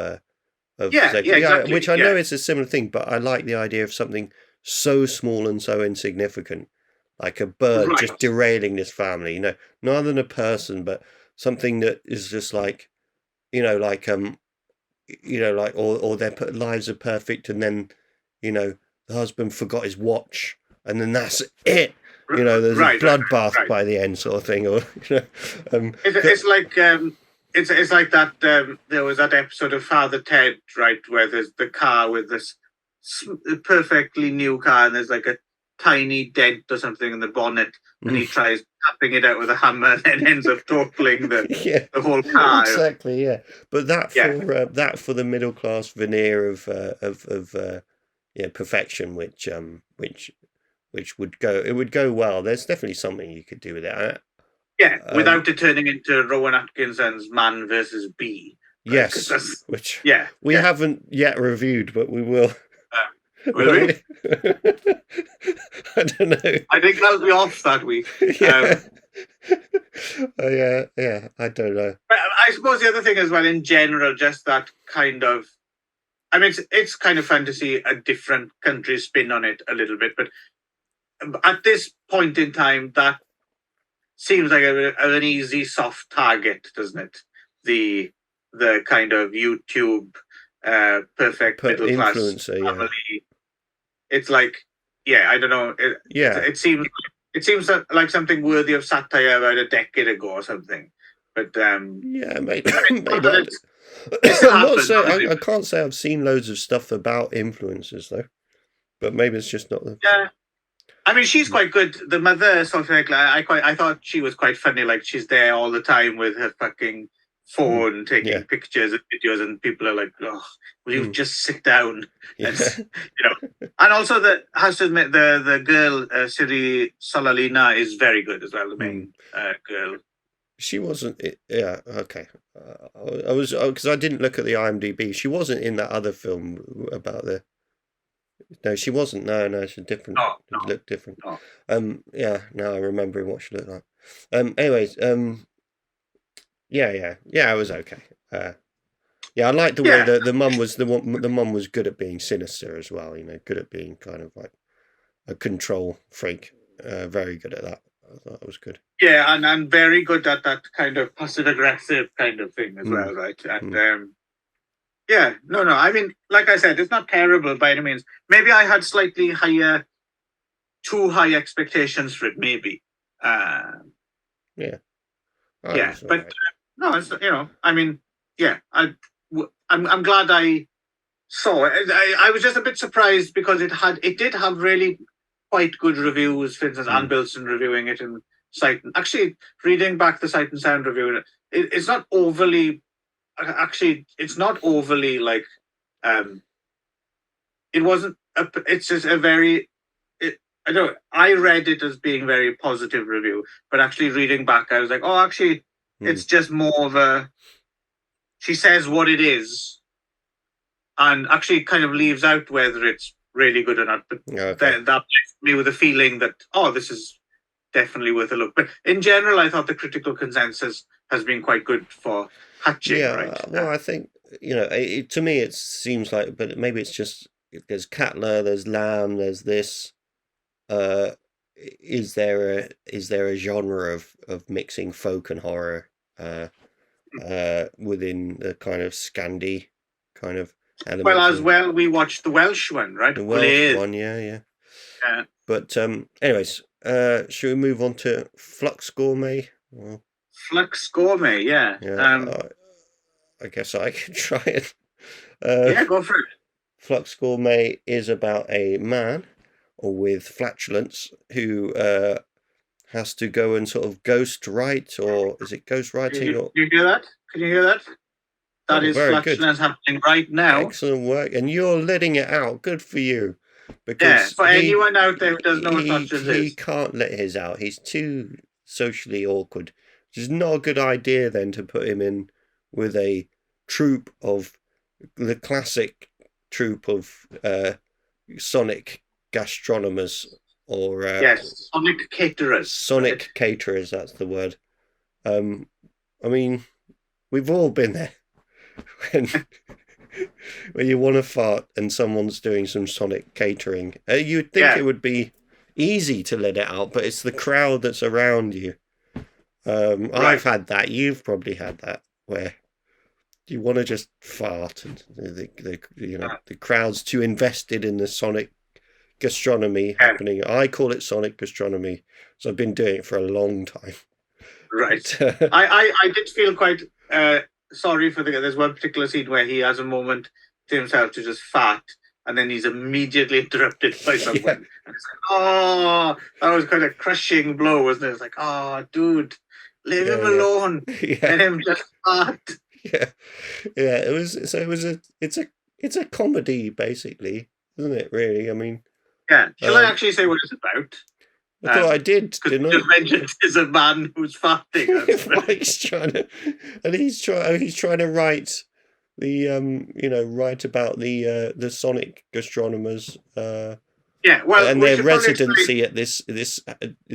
[SPEAKER 3] exactly.
[SPEAKER 2] Which I know is a similar thing, but I like the idea of something so small and so insignificant, like a bird just derailing this family. Not than a person, but something that is just like, like or their lives are perfect, and then the husband forgot his watch, and then that's it. There's a bloodbath by the end, sort of thing. Or
[SPEAKER 3] it's like that. There was that episode of Father Ted, right, where there's the car with this perfectly new car, and there's like a tiny dent or something in the bonnet, and he tries tapping it out with a hammer, and then ends up toppling the whole car.
[SPEAKER 2] Exactly, yeah. But that for the middle class veneer of perfection, which would go well. There's definitely something you could do with it.
[SPEAKER 3] Yeah, without it turning into Rowan Atkinson's Man versus Bee.
[SPEAKER 2] Yes, which we
[SPEAKER 3] yeah.
[SPEAKER 2] haven't yet reviewed, but we will.
[SPEAKER 3] Will we?
[SPEAKER 2] I don't know.
[SPEAKER 3] I think that'll be off that week.
[SPEAKER 2] Yeah. Yeah, I don't know.
[SPEAKER 3] But I suppose the other thing as well, in general, just that kind of, I mean, it's kind of fun to see a different country spin on it a little bit, but at this point in time, that seems like an easy soft target, doesn't it? The kind of YouTube perfect middle class family. Yeah. It's like, I don't know. It seems like something worthy of satire about a decade ago or something. But
[SPEAKER 2] maybe. I'm not saying, I can't say I've seen loads of stuff about influencers though, but maybe it's just not the.
[SPEAKER 3] Yeah, I mean, she's quite good. The mother, sort of like I thought she was quite funny. Like she's there all the time with her fucking phone, taking pictures and videos, and people are like, "Oh, will you just sit down?" And, and also has to admit the girl Siri Solalina is very good as well. The main girl.
[SPEAKER 2] She wasn't. Yeah. Okay. I was because I didn't look at the IMDb. She wasn't in that other film about the. No, she wasn't. No, it's a different.
[SPEAKER 3] No.
[SPEAKER 2] It looked different.
[SPEAKER 3] No.
[SPEAKER 2] Yeah. Now I remember what she looked like. Anyways. Yeah. It was okay. I liked the way that the mum was good at being sinister as well. Good at being kind of like a control freak. Very good at that. I thought it was good. Yeah,
[SPEAKER 3] and very good at that kind of passive aggressive kind of thing as well, right? And no. I mean, like I said, it's not terrible by any means. Maybe I had slightly too high expectations for it. Maybe. But right. No, it's I mean, I'm glad I saw it. I was just a bit surprised because it did have really quite good reviews. For instance, Ann Bilson reviewing it in Sight. Actually, reading back the Sight and Sound review, it's not overly. Actually, it's not overly like. It wasn't. It's just a very. I don't know. I read it as being very positive review, but actually reading back, I was like, oh, actually, it's just more of a. She says what it is, and actually kind of leaves out whether it's really good or not. But that left me with a feeling that, this is definitely worth a look. But in general, I thought the critical consensus has been quite good for Hatching.
[SPEAKER 2] Yeah,
[SPEAKER 3] right?
[SPEAKER 2] Well, I think to me it seems like, but maybe it's just there's Catler, there's Lamb, there's this. Is there a genre of mixing folk and horror within the kind of Scandi kind of element?
[SPEAKER 3] Well, as well, we watched the Welsh one, right?
[SPEAKER 2] The Welsh one, yeah. But anyways, should we move on to Flux Gourmet? Well,
[SPEAKER 3] Flux Gourmet, yeah.
[SPEAKER 2] I guess I can try it.
[SPEAKER 3] Go for it.
[SPEAKER 2] Flux Gourmet is about a man with flatulence who has to go and sort of ghost write, or is it ghost writing?
[SPEAKER 3] Can you hear that? Can you hear that? That is flatulence happening right now.
[SPEAKER 2] Excellent work, and you're letting it out. Good for you. Because
[SPEAKER 3] for anyone out there who doesn't know what flatulence is,
[SPEAKER 2] he can't let his out. He's too socially awkward. It's not a good idea then to put him in with a troupe of the classic troupe of Sonic gastronomers or
[SPEAKER 3] Sonic caterers.
[SPEAKER 2] Sonic caterers, that's the word. I mean, we've all been there when you want to fart and someone's doing some Sonic catering. You'd think it would be easy to let it out, but it's the crowd that's around you. I've had that. You've probably had that where you want to just fart and the crowd's too invested in the Sonic gastronomy happening. I call it Sonic gastronomy, so I've been doing it for a long time.
[SPEAKER 3] Right. I did feel quite sorry for there's one particular scene where he has a moment to himself to just fart, and then he's immediately interrupted by someone. And it's like, that was kind of crushing blow, wasn't it? It's like, dude, leave him alone. Let him just fart.
[SPEAKER 2] It's a comedy basically, isn't it? Really, I mean.
[SPEAKER 3] Yeah. Shall I actually say what it's about?
[SPEAKER 2] I thought I did, didn't I?
[SPEAKER 3] You mentioned there's a man who's farting.
[SPEAKER 2] He's trying to write the write about the Sonic gastronomers. And their residency at this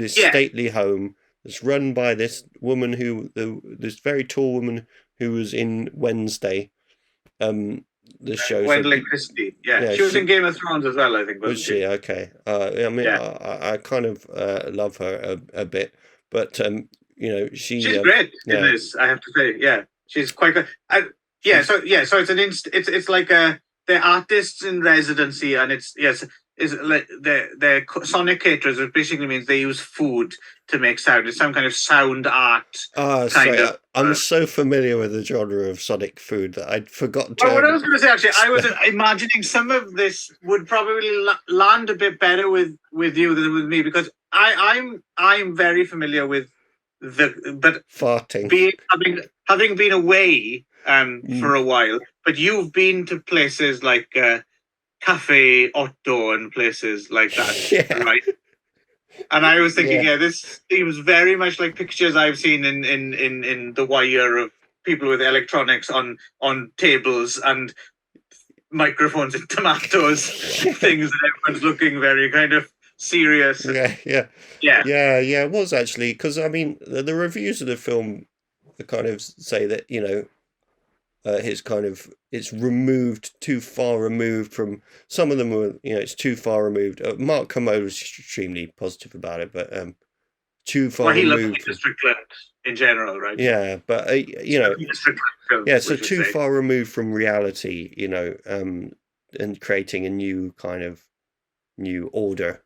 [SPEAKER 2] stately home that's run by this woman this very tall woman who was in Wednesday. The show.
[SPEAKER 3] Gwendolyn Christie. Yeah, she was in Game of Thrones as well, I think.
[SPEAKER 2] Was she? Okay. I kind of love her a bit, but she's
[SPEAKER 3] great in this. I have to say, yeah, she's quite good. So it's like they're artists in residency, and it's like they're Sonic caterers, which basically means they use food to make sound. It's some kind of sound art.
[SPEAKER 2] I'm so familiar with the genre of Sonic food that I'd forgotten.
[SPEAKER 3] What I was going to say, actually, I was imagining some of this would probably land a bit better with you than with me, because I'm very familiar with
[SPEAKER 2] farting.
[SPEAKER 3] Having been away for a while, but you've been to places like Cafe Otto and places like that, right? And I was thinking, this seems very much like pictures I've seen in The Wire of people with electronics on tables and microphones and tomatoes, things that everyone's looking very kind of serious.
[SPEAKER 2] Yeah. It was actually, because I mean the reviews of the film kind of say that it's too far removed from some of them were it's too far removed. Mark Kermode was extremely positive about it, but too far removed.
[SPEAKER 3] He loves Strickland in general, right?
[SPEAKER 2] Yeah, but so too far removed from reality, and creating a new kind of new order.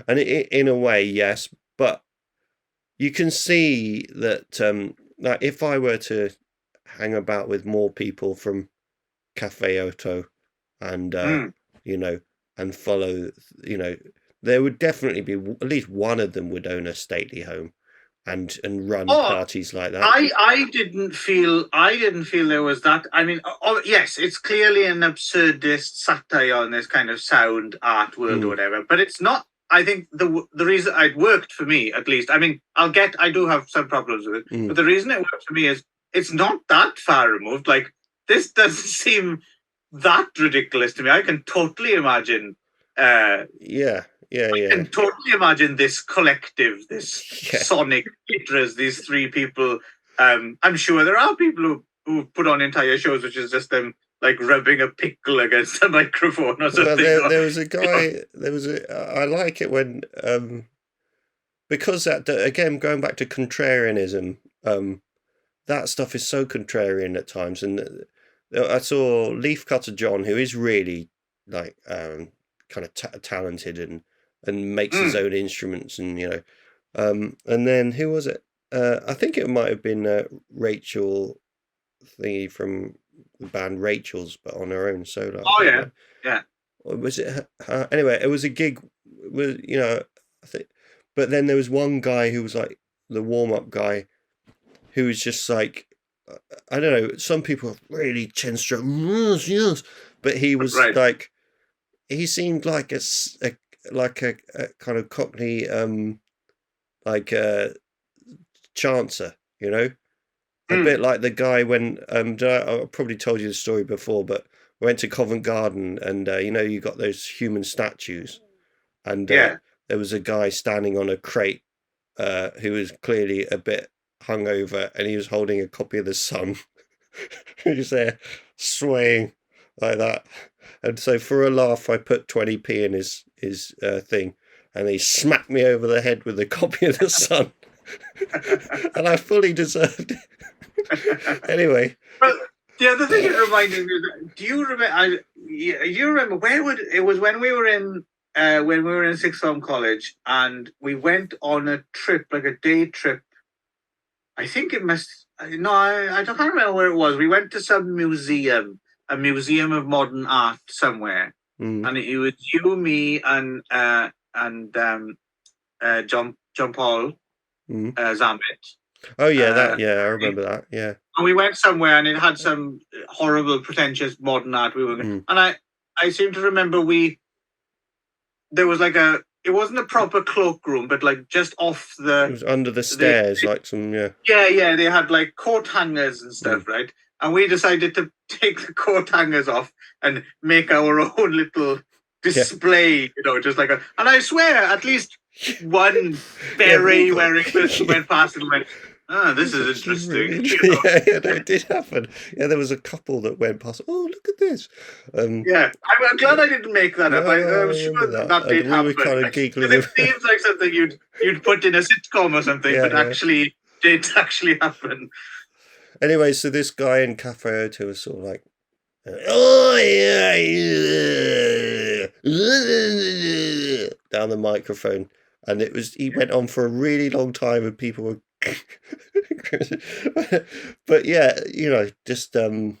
[SPEAKER 2] And in a way, yes, but you can see that like if I were to hang about with more people from Cafe Otto and and follow, there would definitely be at least one of them would own a stately home and run parties like that.
[SPEAKER 3] I didn't feel there was that. I mean, yes, it's clearly an absurdist satire on this kind of sound art world or whatever, but it's not. I think the reason it worked for me, at least, I mean, I do have some problems with it, but the reason it worked for me is it's not that far removed. Like, this doesn't seem that ridiculous to me. I can totally imagine. I can totally imagine this collective, this Sonic caterers, these three people. I'm sure there are people who put on entire shows which is just them like rubbing a pickle against a microphone or something.
[SPEAKER 2] Well, there was a guy. I like it when because that again going back to contrarianism. That stuff is so contrarian at times, and I saw Leafcutter John, who is really like kind of talented and makes his own instruments, and and then who was it? I think it might have been Rachel thingy from the band Rachel's, but on her own solo.
[SPEAKER 3] Oh yeah.
[SPEAKER 2] Or was it her? Anyway, it was a gig with I think, but then there was one guy who was like the warm up guy. Who was just like, I don't know, some people are really chin stroke, yes, but he was like, he seemed like a kind of Cockney, like a chancer, a bit like the guy when, I probably told you the story before, but we went to Covent Garden and, you got those human statues and there was a guy standing on a crate who was clearly a bit hungover, and he was holding a copy of The Sun. He was there swaying like that, and so for a laugh, I put 20p in his thing, and he smacked me over the head with a copy of The Sun, and I fully deserved it. Anyway,
[SPEAKER 3] but the other thing it reminded me of, do you remember it was when we were in sixth form college, and we went on a trip, like a day trip. I think it must. No, I can't remember where it was. We went to some museum, a museum of modern art somewhere, and it was you, me, and John Paul Zammit.
[SPEAKER 2] Oh yeah, I remember that. Yeah.
[SPEAKER 3] And we went somewhere, and it had some horrible, pretentious modern art. And I seem to remember there was like it wasn't a proper cloakroom, but like just off the.
[SPEAKER 2] It was under the stairs, like some
[SPEAKER 3] Yeah, they had like coat hangers and stuff, right? And we decided to take the coat hangers off and make our own little display, just like and I swear, at least one very wearing person went past and went, this is interesting.
[SPEAKER 2] Yeah, it did happen. Yeah, there was a couple that went past. Oh, look at this.
[SPEAKER 3] I'm glad I didn't make that up. I'm sure that did happen.
[SPEAKER 2] We were kind of giggling.
[SPEAKER 3] It seems like something you'd put in a sitcom or something, but actually did actually happen.
[SPEAKER 2] Anyway, so this guy in Cafe Oto was sort of like, oh yeah, down the microphone, and he went on for a really long time, and people were, but just I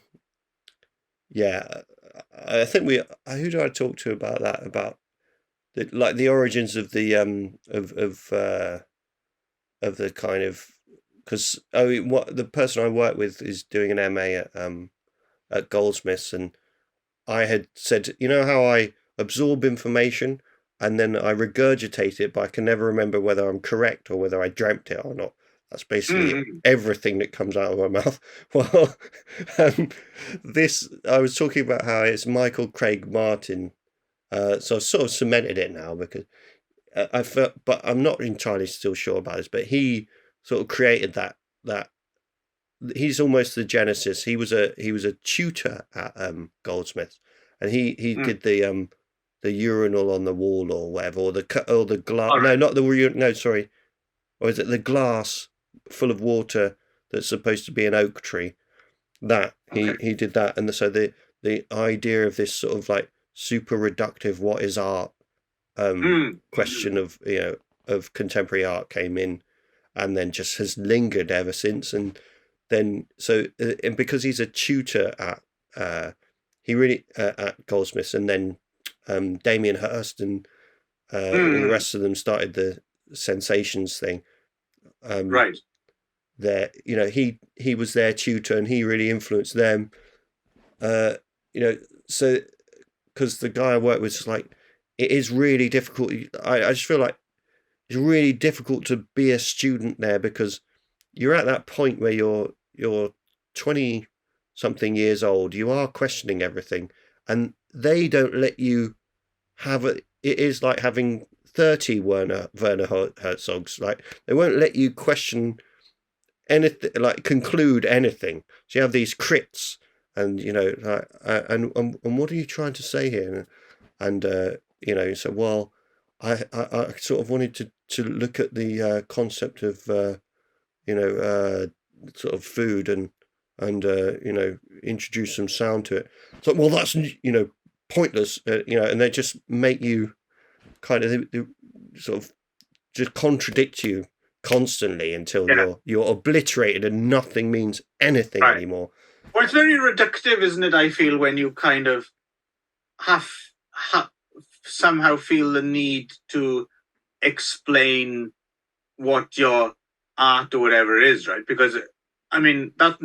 [SPEAKER 2] think who do I talk to about that, about the origins of the of the kind of. Because the person I work with is doing an MA at Goldsmiths, and I had said, how I absorb information and then I regurgitate it, but I can never remember whether I'm correct or whether I dreamt it or not. That's basically everything that comes out of my mouth. Well, I was talking about how it's Michael Craig Martin, so I've sort of cemented it now because I felt, but I'm not entirely still sure about this. But he sort of created that he's almost the genesis. He was a tutor at Goldsmiths, and he did the urinal on the wall or whatever, or the glass. Right. No, not the urinal. No, sorry. Or is it the glass full of water that's supposed to be an oak tree? That he did that, and so the idea of this sort of like super reductive what is art question of of contemporary art came in. And then just has lingered ever since, and then and because he's a tutor at at Goldsmiths, and then Damien Hirst and the rest of them started the Sensations thing.
[SPEAKER 3] Right.
[SPEAKER 2] There, he was their tutor, and he really influenced them. So because the guy I work with is like, it is really difficult. I just feel like. It's really difficult to be a student there because you're at that point where you're 20-something years old. You are questioning everything, and they don't let you have it. It is like having 30 Werner Herzogs. Like, they won't let you question anything, like conclude anything. So you have these crits, and and what are you trying to say here? And so well. I sort of wanted to look at the concept of sort of food and introduce some sound to it. It's like, well, that's pointless, and they just make you kind of sort of just contradict you constantly until you're obliterated and nothing means anything anymore.
[SPEAKER 3] Well, it's very reductive, isn't it? I feel when you kind of have somehow feel the need to explain what your art or whatever is, right? Because I mean that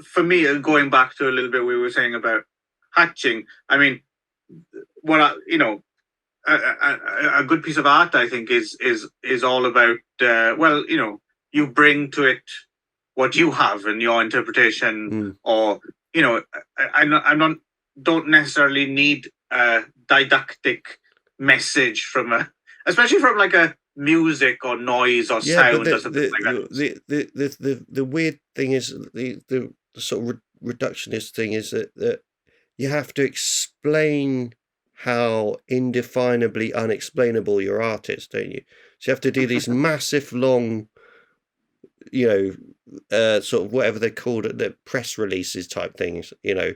[SPEAKER 3] for me, going back to a little bit we were saying about hatching. I mean, what a good piece of art, I think, is all about you bring to it what you have in your interpretation, or don't necessarily need a didactic message especially from like a music or noise or sound or something like that.
[SPEAKER 2] The weird thing is the sort of reductionist thing is that you have to explain how indefinably unexplainable your art is, don't you? So you have to do these massive long, sort of whatever they're called, the press releases type things, in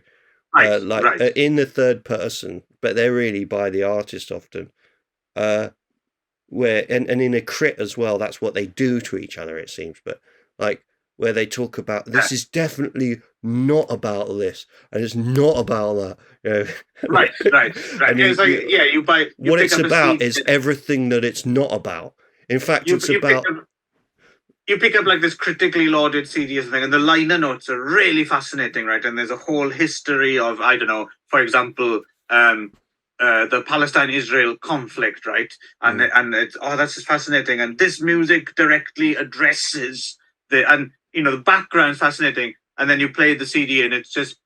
[SPEAKER 2] the third person, but they're really by the artist often. Where and in a crit as well, that's what they do to each other, it seems. But like where they talk about this is definitely not about this, and it's not about that.
[SPEAKER 3] Right. And it's like
[SPEAKER 2] what it's about is everything that it's not about. In fact, it's about.
[SPEAKER 3] You pick up like this critically lauded CD or something, and the liner notes are really fascinating, right? And there's a whole history of, I don't know, for example, the Palestine-Israel conflict, right? And it's that's just fascinating. And this music directly addresses the background's fascinating. And then you play the CD and it's just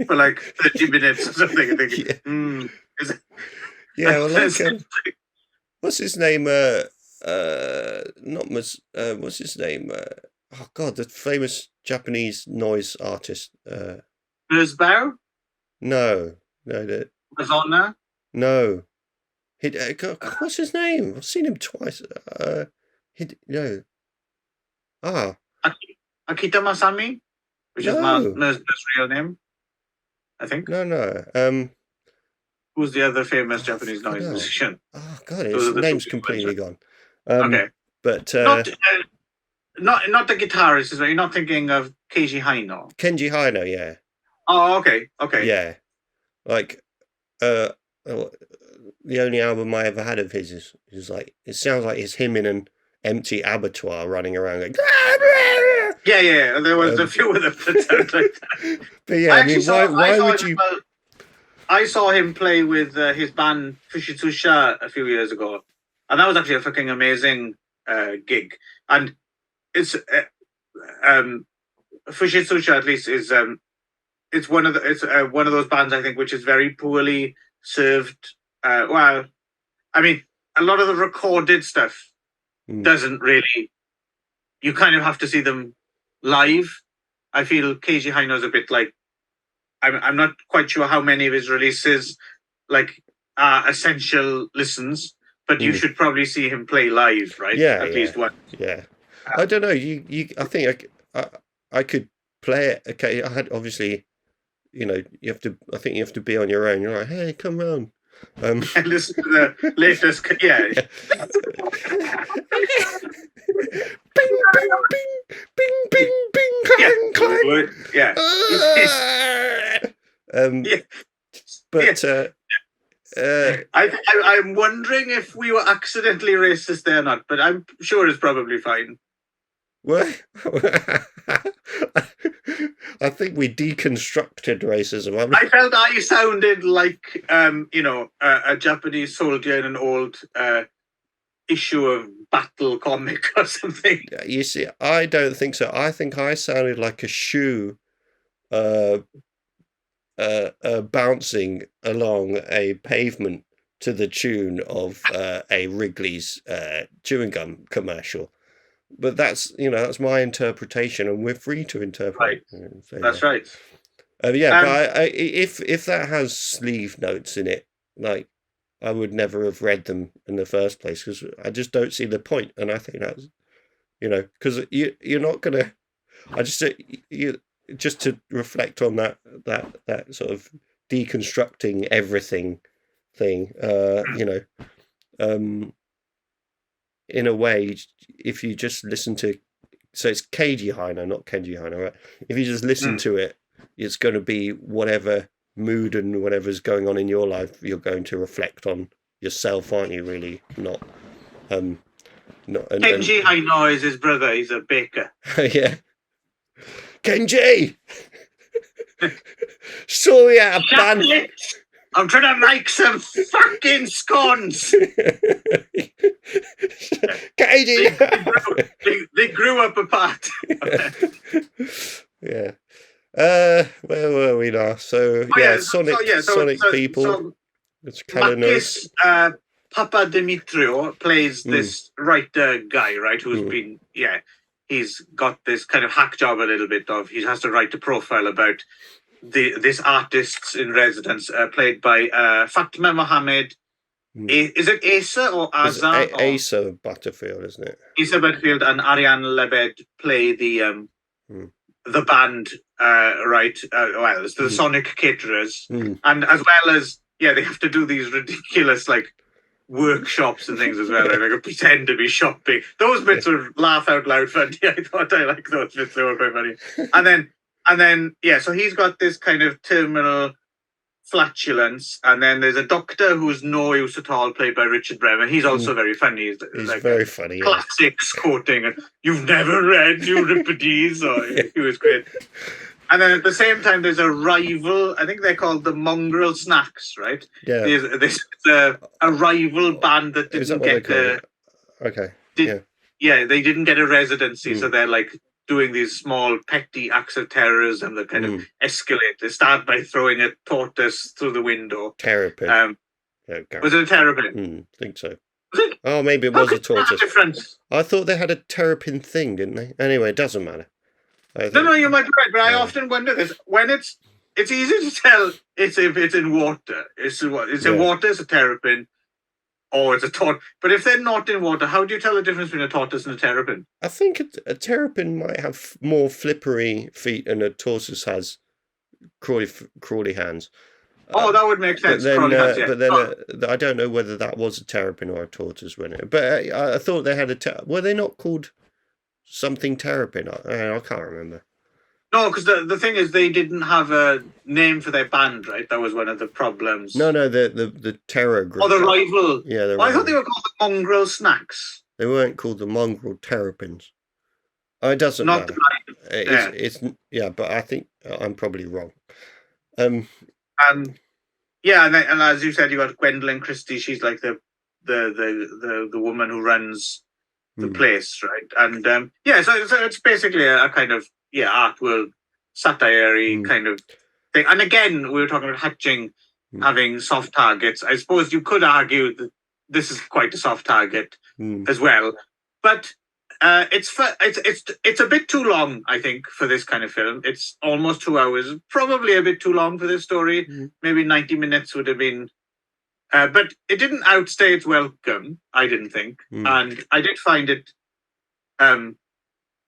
[SPEAKER 3] for like 30 minutes or something. I think.
[SPEAKER 2] Well, like, what's his name? What's his name? Oh God, the famous Japanese noise artist.
[SPEAKER 3] Merzbow?
[SPEAKER 2] No.
[SPEAKER 3] Madonna?
[SPEAKER 2] No. What's his name? I've seen him twice. No.
[SPEAKER 3] Akita Masami, which is Merzbow's real name, I think.
[SPEAKER 2] No.
[SPEAKER 3] Who's the other famous Japanese noise musician?
[SPEAKER 2] Oh God, his name's completely gone.
[SPEAKER 3] Okay,
[SPEAKER 2] but
[SPEAKER 3] not the guitarist. You're not thinking of Keiji Haino.
[SPEAKER 2] Kenji Haino, yeah.
[SPEAKER 3] Oh, okay.
[SPEAKER 2] Yeah, like the only album I ever had of his is like, it sounds like it's him in an empty abattoir running around going.
[SPEAKER 3] Yeah. There was a few of them that sound like that.
[SPEAKER 2] But yeah, why would you?
[SPEAKER 3] I saw him play with his band Fushitsusha a few years ago, and that was actually a fucking amazing gig. And it's Fushitsusha, at least, is it's one of those bands, I think, which is very poorly served. Well, I mean, a lot of the recorded stuff doesn't really. You kind of have to see them live. I feel Keiji Haino's a bit like. I'm not quite sure how many of his releases like are essential listens, but you should probably see him play live, right?
[SPEAKER 2] Yeah,
[SPEAKER 3] at least once.
[SPEAKER 2] Yeah, I don't know. I think I could play it. Okay, I had obviously, you have to be on your own. You're like, hey, come round.
[SPEAKER 3] And listen to the latest. Yeah.
[SPEAKER 2] Bing, bing, bing, bing, bing, clang, clang.
[SPEAKER 3] Yeah.
[SPEAKER 2] But
[SPEAKER 3] I'm wondering if we were accidentally racist there or not, but I'm sure it's probably fine.
[SPEAKER 2] What? I think we deconstructed racism.
[SPEAKER 3] I felt I sounded like a Japanese soldier in an old issue of Battle comic or something.
[SPEAKER 2] You see, I don't think so. I think I sounded like a shoe bouncing along a pavement to the tune of a Wrigley's chewing gum commercial. But that's my interpretation, and we're free to interpret.
[SPEAKER 3] Right. That's right.
[SPEAKER 2] But if that has sleeve notes in it, like, I would never have read them in the first place because I just don't see the point. And I think that's, because you're not gonna. Just to reflect on that sort of deconstructing everything thing. In a way, if you just listen to, so it's Keiji Haino, not Kenji Haino, right? If you just listen to it, it's going to be whatever mood and whatever's going on in your life, you're going to reflect on yourself, aren't you? Really, not.
[SPEAKER 3] Kenji Haino is his brother. He's a baker.
[SPEAKER 2] Yeah. Kenji, saw you at a band.
[SPEAKER 3] I'm trying to make some fucking scones.
[SPEAKER 2] Katie!
[SPEAKER 3] They grew up apart.
[SPEAKER 2] Yeah. Where were we now? So, Sonic people. It's kind of nice.
[SPEAKER 3] Papa Dimitrio plays this writer guy, right? Who's been, he's got this kind of hack job a little bit of, he has to write a profile about this artists in residence, played by Fatma Mohammed. Is it Asa or Azza?
[SPEAKER 2] Asa Butterfield, isn't it?
[SPEAKER 3] Asa Butterfield and Ariane Lebed play the band, right? It's the Sonic Caterers, and as well as they have to do these ridiculous workshops and things as well. Like pretend to be shopping. Those bits are laugh out loud funny. I thought I liked those bits; they were quite funny. And then, so he's got this kind of terminal flatulence, and then there's a doctor who's no use at all, played by Richard Bremer. He's also very funny.
[SPEAKER 2] He's
[SPEAKER 3] like
[SPEAKER 2] very funny.
[SPEAKER 3] Classics quoting, "You've never read Euripides." He was great. And then at the same time, there's a rival. I think they're called the Mongrel Snacks, right?
[SPEAKER 2] Yeah.
[SPEAKER 3] There's a rival band that didn't get the.
[SPEAKER 2] Okay.
[SPEAKER 3] Yeah, they didn't get a residency, so they're like doing these small petty acts of terrorism that kind of escalate. They start by throwing a tortoise through the window.
[SPEAKER 2] Terrapin.
[SPEAKER 3] Was it a terrapin?
[SPEAKER 2] I think so.
[SPEAKER 3] Was it?
[SPEAKER 2] Oh, maybe it was a tortoise.
[SPEAKER 3] Difference?
[SPEAKER 2] I thought they had a terrapin thing, didn't they? Anyway, it doesn't matter.
[SPEAKER 3] No, you might be right, but I often wonder this. When it's easy to tell if it's in water. It's in water, it's a terrapin, or it's a tortoise. But if they're not in water, how do you tell the difference between a tortoise and a terrapin?
[SPEAKER 2] I think a terrapin might have more flippery feet, and a tortoise has crawly hands.
[SPEAKER 3] That would make sense.
[SPEAKER 2] But then I don't know whether that was a terrapin or a tortoise. But I thought they had were they not called something terrapin? I can't remember.
[SPEAKER 3] No, because the thing is, they didn't have a name for their band, right? That was one of the problems.
[SPEAKER 2] No, the terror group.
[SPEAKER 3] Oh, the rival.
[SPEAKER 2] Yeah,
[SPEAKER 3] I thought they were called the Mongrel Snacks.
[SPEAKER 2] They weren't called the Mongrel Terrapins. It doesn't matter. It's but I think I'm probably wrong.
[SPEAKER 3] And as you said, you got Gwendolyn Christie. She's like the woman who runs the place, right? And so it's basically a kind of art world satire kind of thing. And again, we were talking about Hutching having soft targets. I suppose you could argue that this is quite a soft target as well, but it's a bit too long, I think, for this kind of film. It's almost 2 hours, probably a bit too long for this story. Maybe 90 minutes would have been. But it didn't outstay its welcome, I didn't think. And I did find it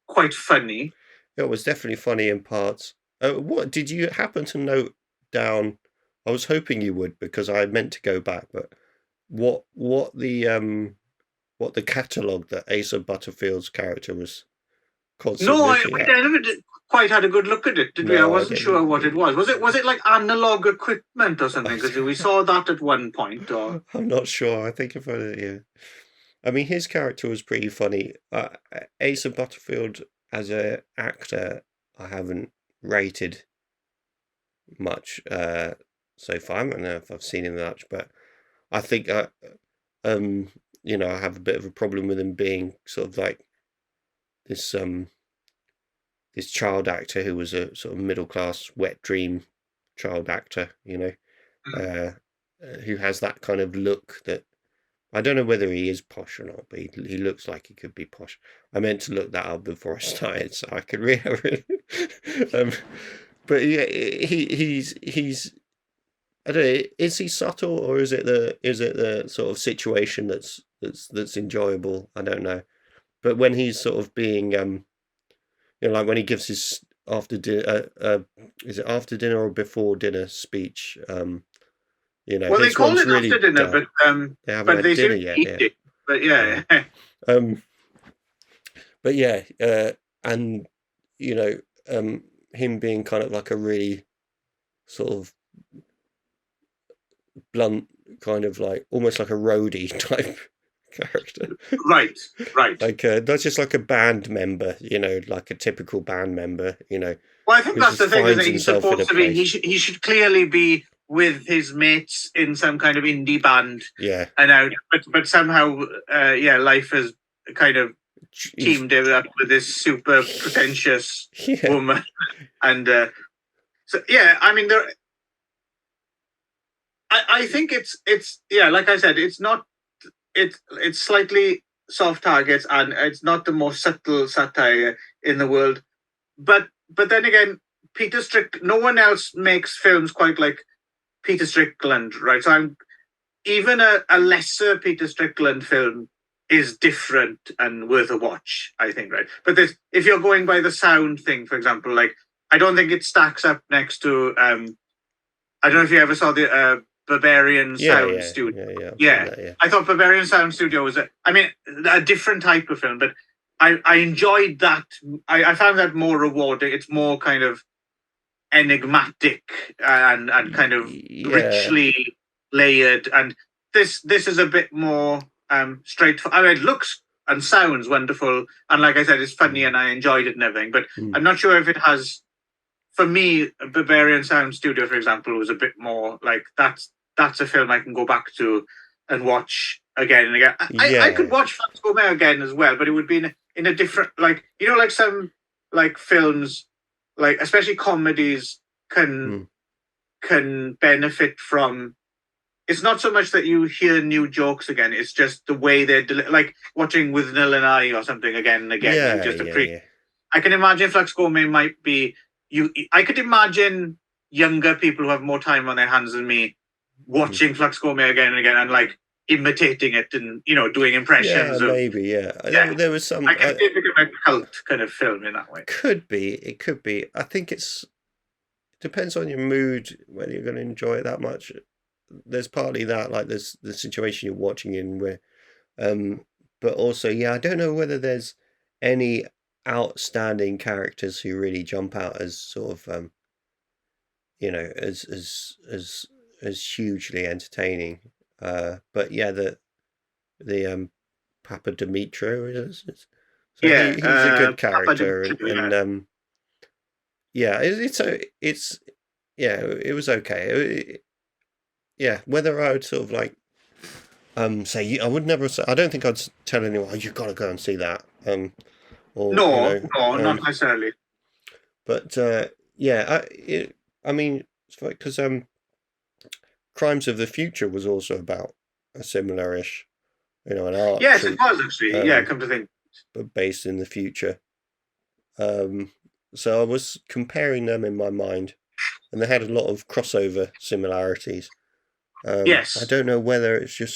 [SPEAKER 3] quite funny.
[SPEAKER 2] It was definitely funny in parts. What did you happen to note down? I was hoping you would, because I meant to go back, but what the catalogue that Asa Butterfield's character was constantly looking at?
[SPEAKER 3] I never quite had a good look at it, did we? I wasn't sure what it was. Was it like analog equipment or something? Because we saw that at one point. Or
[SPEAKER 2] I'm not sure. I think about it. Yeah, I mean, his character was pretty funny. Asa Butterfield as an actor, I haven't rated much so far. I don't know if I've seen him much, but I think I have a bit of a problem with him being sort of like this child actor who was a sort of middle class wet dream child actor, who has that kind of look that I don't know whether he is posh or not, but he looks like he could be posh. I meant to look that up before I started, so I could really. But yeah, he's. I don't know. Is he subtle, or is it the sort of situation that's enjoyable? I don't know. But when he's sort of being, like when he gives his after dinner, is it after dinner or before dinner speech?
[SPEAKER 3] Well, they call it really after dinner,
[SPEAKER 2] they haven't had dinner yet.
[SPEAKER 3] It. But yeah.
[SPEAKER 2] But yeah, and him being kind of like a really sort of blunt, kind of like almost like a roadie type character.
[SPEAKER 3] Right.
[SPEAKER 2] Like not just like a band member, like a typical band member, Well,
[SPEAKER 3] I think that's the thing, is that he's supposed to be. He should clearly be with his mates in some kind of indie band.
[SPEAKER 2] Yeah.
[SPEAKER 3] But somehow, life has kind of teamed him up with this super pretentious woman, and I mean, I think it's like I said, it's not. It's slightly soft targets, and it's not the most subtle satire in the world. But then again, no one else makes films quite like Peter Strickland, right? So even a lesser Peter Strickland film is different and worth a watch, I think, right? But if you're going by the sound thing, for example, like I don't think it stacks up next to I don't know if you ever saw the Barbarian Sound Studio. Yeah. I thought Barbarian Sound Studio was a different type of film, but I enjoyed that. I found that more rewarding. It's more kind of enigmatic and kind of richly layered, and this is a bit more straightforward. I mean, it looks and sounds wonderful, and like I said, it's funny and I enjoyed it and everything, but I'm not sure if it has. For me, Bavarian Sound Studio, for example, was a bit more like that's a film I can go back to and watch again and again. I could watch Flux Gourmet again as well, but it would be in a different, like, you know, like some like films, like especially comedies can benefit from. It's not so much that you hear new jokes again; it's just the way they're like watching With Nil and I or something again and again. I can imagine Flux Gourmet might be. I could imagine younger people who have more time on their hands than me watching Flux Gourmet again and again and like imitating it and, you know, doing impressions.
[SPEAKER 2] There was some.
[SPEAKER 3] I can see it become a cult kind of film in that way.
[SPEAKER 2] It could be. I think it depends on your mood whether you're going to enjoy it that much. There's partly that, like there's the situation you're watching in where, but also I don't know whether there's any outstanding characters who really jump out as sort of you know, as hugely entertaining, but the Papa Dimitro is he's a good character, it was okay. Whether I would sort of like say, I would never say, I don't think I'd tell anyone, you've got to go and see that. Not
[SPEAKER 3] necessarily.
[SPEAKER 2] But I mean, because Crimes of the Future was also about a similar-ish, you know, an art.
[SPEAKER 3] Yes, it was actually. Come to think,
[SPEAKER 2] but based in the future. So I was comparing them in my mind, and they had a lot of crossover similarities.
[SPEAKER 3] Yes.
[SPEAKER 2] I don't know whether it's you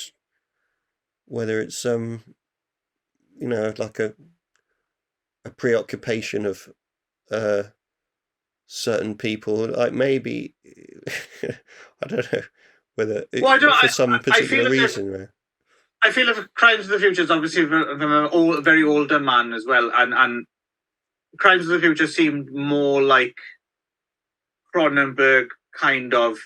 [SPEAKER 2] know, like a preoccupation of certain people, like maybe I don't know whether for some particular reason.
[SPEAKER 3] I feel like Crimes of the Future is obviously a very older man as well, and Crimes of the Future seemed more like Cronenberg kind of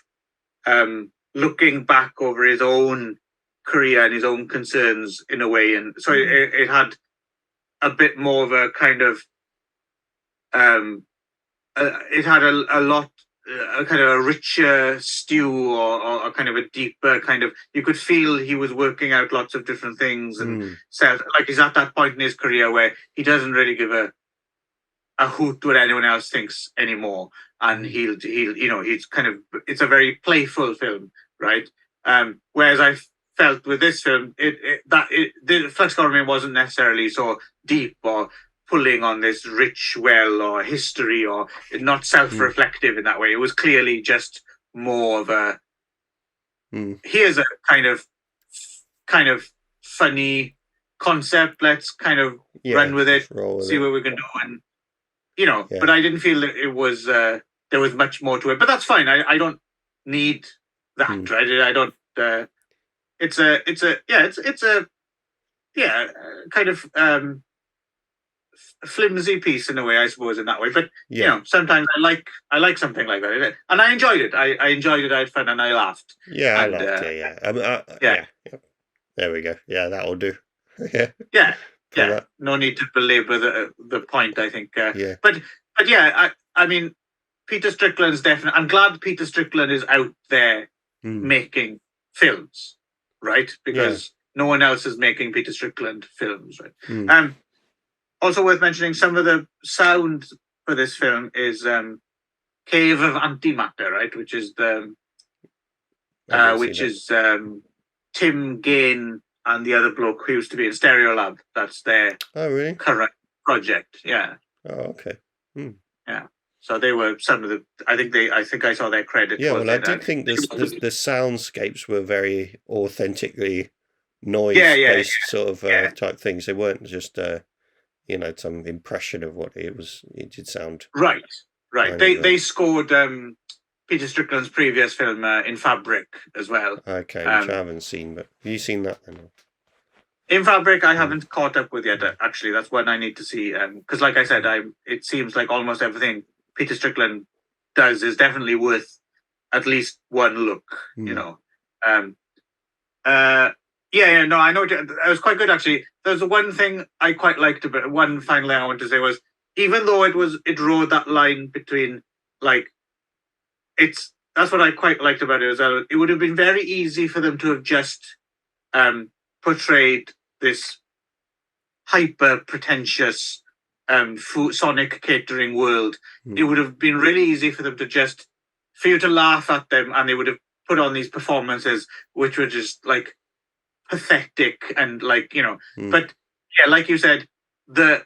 [SPEAKER 3] looking back over his own career and his own concerns in a way, and so it had a bit more of a kind of it had a lot kind of a richer stew or kind of a deeper kind of, you could feel he was working out lots of different things and like he's at that point in his career where he doesn't really give a hoot what anyone else thinks anymore, and he'll you know, he's kind of, it's a very playful film, right? Whereas I felt with this film, the Flux Gourmet wasn't necessarily so deep or pulling on this rich well or history or not self-reflective in that way. It was clearly just more of a here's a kind of funny concept, let's kind of run with it, see what we can do, and you know, but I didn't feel that it was there was much more to it, but that's fine. I don't need that, right? I don't it's a kind of flimsy piece in a way, I suppose, in that way. But you know, sometimes I like something like that, and I enjoyed it. I enjoyed it. I had fun and I laughed.
[SPEAKER 2] Yeah, I laughed. Yeah. There we go. Yeah, that'll do.
[SPEAKER 3] Yeah. No need to belabor the point, I think. But I mean, Peter Strickland's definitely. I'm glad Peter Strickland is out there making films, right? Because no one else is making Peter Strickland films, right? Also worth mentioning, some of the sound for this film is Cave of Antimatter, right? Which is Tim Gain and the other bloke who used to be in Stereolab. That's their current project. Yeah.
[SPEAKER 2] Oh, okay.
[SPEAKER 3] Yeah. So they were some of the. I think I saw their credits.
[SPEAKER 2] Yeah, well, I did think the soundscapes were very authentically noise-based sort of type things. They weren't just you know, some impression of what it was. It did sound
[SPEAKER 3] right. They scored Peter Strickland's previous film In Fabric as well.
[SPEAKER 2] Okay, which I haven't seen, but have you seen that then?
[SPEAKER 3] In Fabric, I haven't caught up with yet. Actually, that's one I need to see. Because, like I said, it seems like almost everything Peter Strickland does is definitely worth at least one look. You know. No, I know it was quite good actually. There's one thing I quite liked about one final thing I want to say was, even though it rode that line between like that's what I quite liked about it as well. It would have been very easy for them to have just portrayed this hyper pretentious Sonic catering world. It would have been really easy for them for you to laugh at them, and they would have put on these performances which were just like pathetic and like, you know. But yeah, like you said, the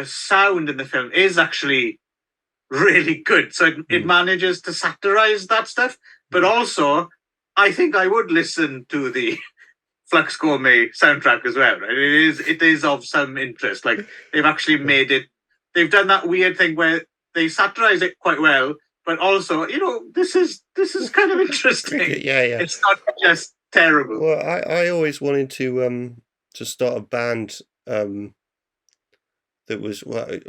[SPEAKER 3] sound in the film is actually really good, so it manages to satirize that stuff, but also I think I would listen to the Flux Gourmet soundtrack as well, right? It is of some interest. Like, they've actually made it, they've done that weird thing where they satirize it quite well, but also, you know, this is kind of interesting.
[SPEAKER 2] Yeah.
[SPEAKER 3] It's not just terrible.
[SPEAKER 2] Well, I always wanted to start a band that was, well,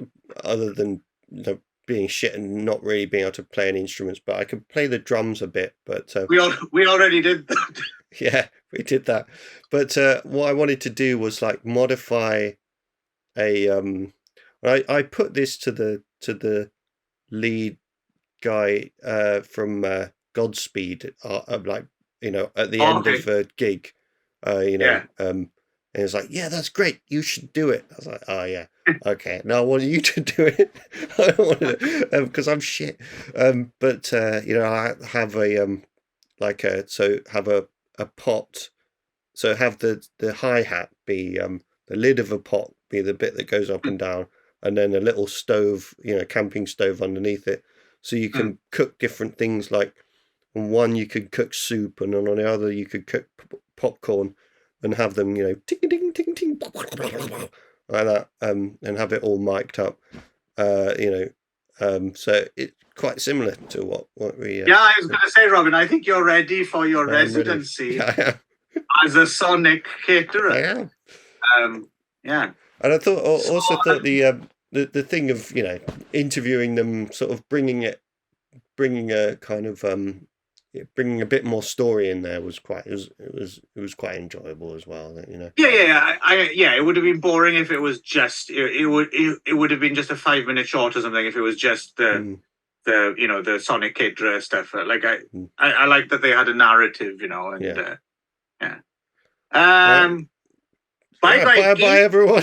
[SPEAKER 2] other than, you know, being shit and not really being able to play any instruments, but I could play the drums a bit. But
[SPEAKER 3] we already did that.
[SPEAKER 2] Yeah, we did that. But what I wanted to do was like modify a I put this to the lead guy from Godspeed, like, you know, at the end of a gig, you know, and he was like, yeah, that's great, you should do it. I was like, oh yeah, okay, now I want you to do it. I don't want to, because I'm shit. But you know, I have a have a pot, so have the hi-hat be the lid of a pot be the bit that goes up and down, and then a little stove, you know, camping stove underneath it, so you can cook different things. Like on one you could cook soup, and then on the other you could cook popcorn, and have them, you know, ting ting ting ting like that, and have it all mic'd up, you know, so it's quite similar to what we.
[SPEAKER 3] Yeah, I was going to say, Robin, I think you're ready for your residency as a Sonic caterer.
[SPEAKER 2] I am.
[SPEAKER 3] Yeah.
[SPEAKER 2] And I thought the thing of, you know, interviewing them, sort of bringing a kind of bringing a bit more story in there was quite quite enjoyable as well, you know.
[SPEAKER 3] Yeah. It would have been boring if it was just it would have been just a 5-minute short or something if it was just the you know, the Sonic caterer stuff. Like I like that they had a narrative, you know, and
[SPEAKER 2] Bye everyone.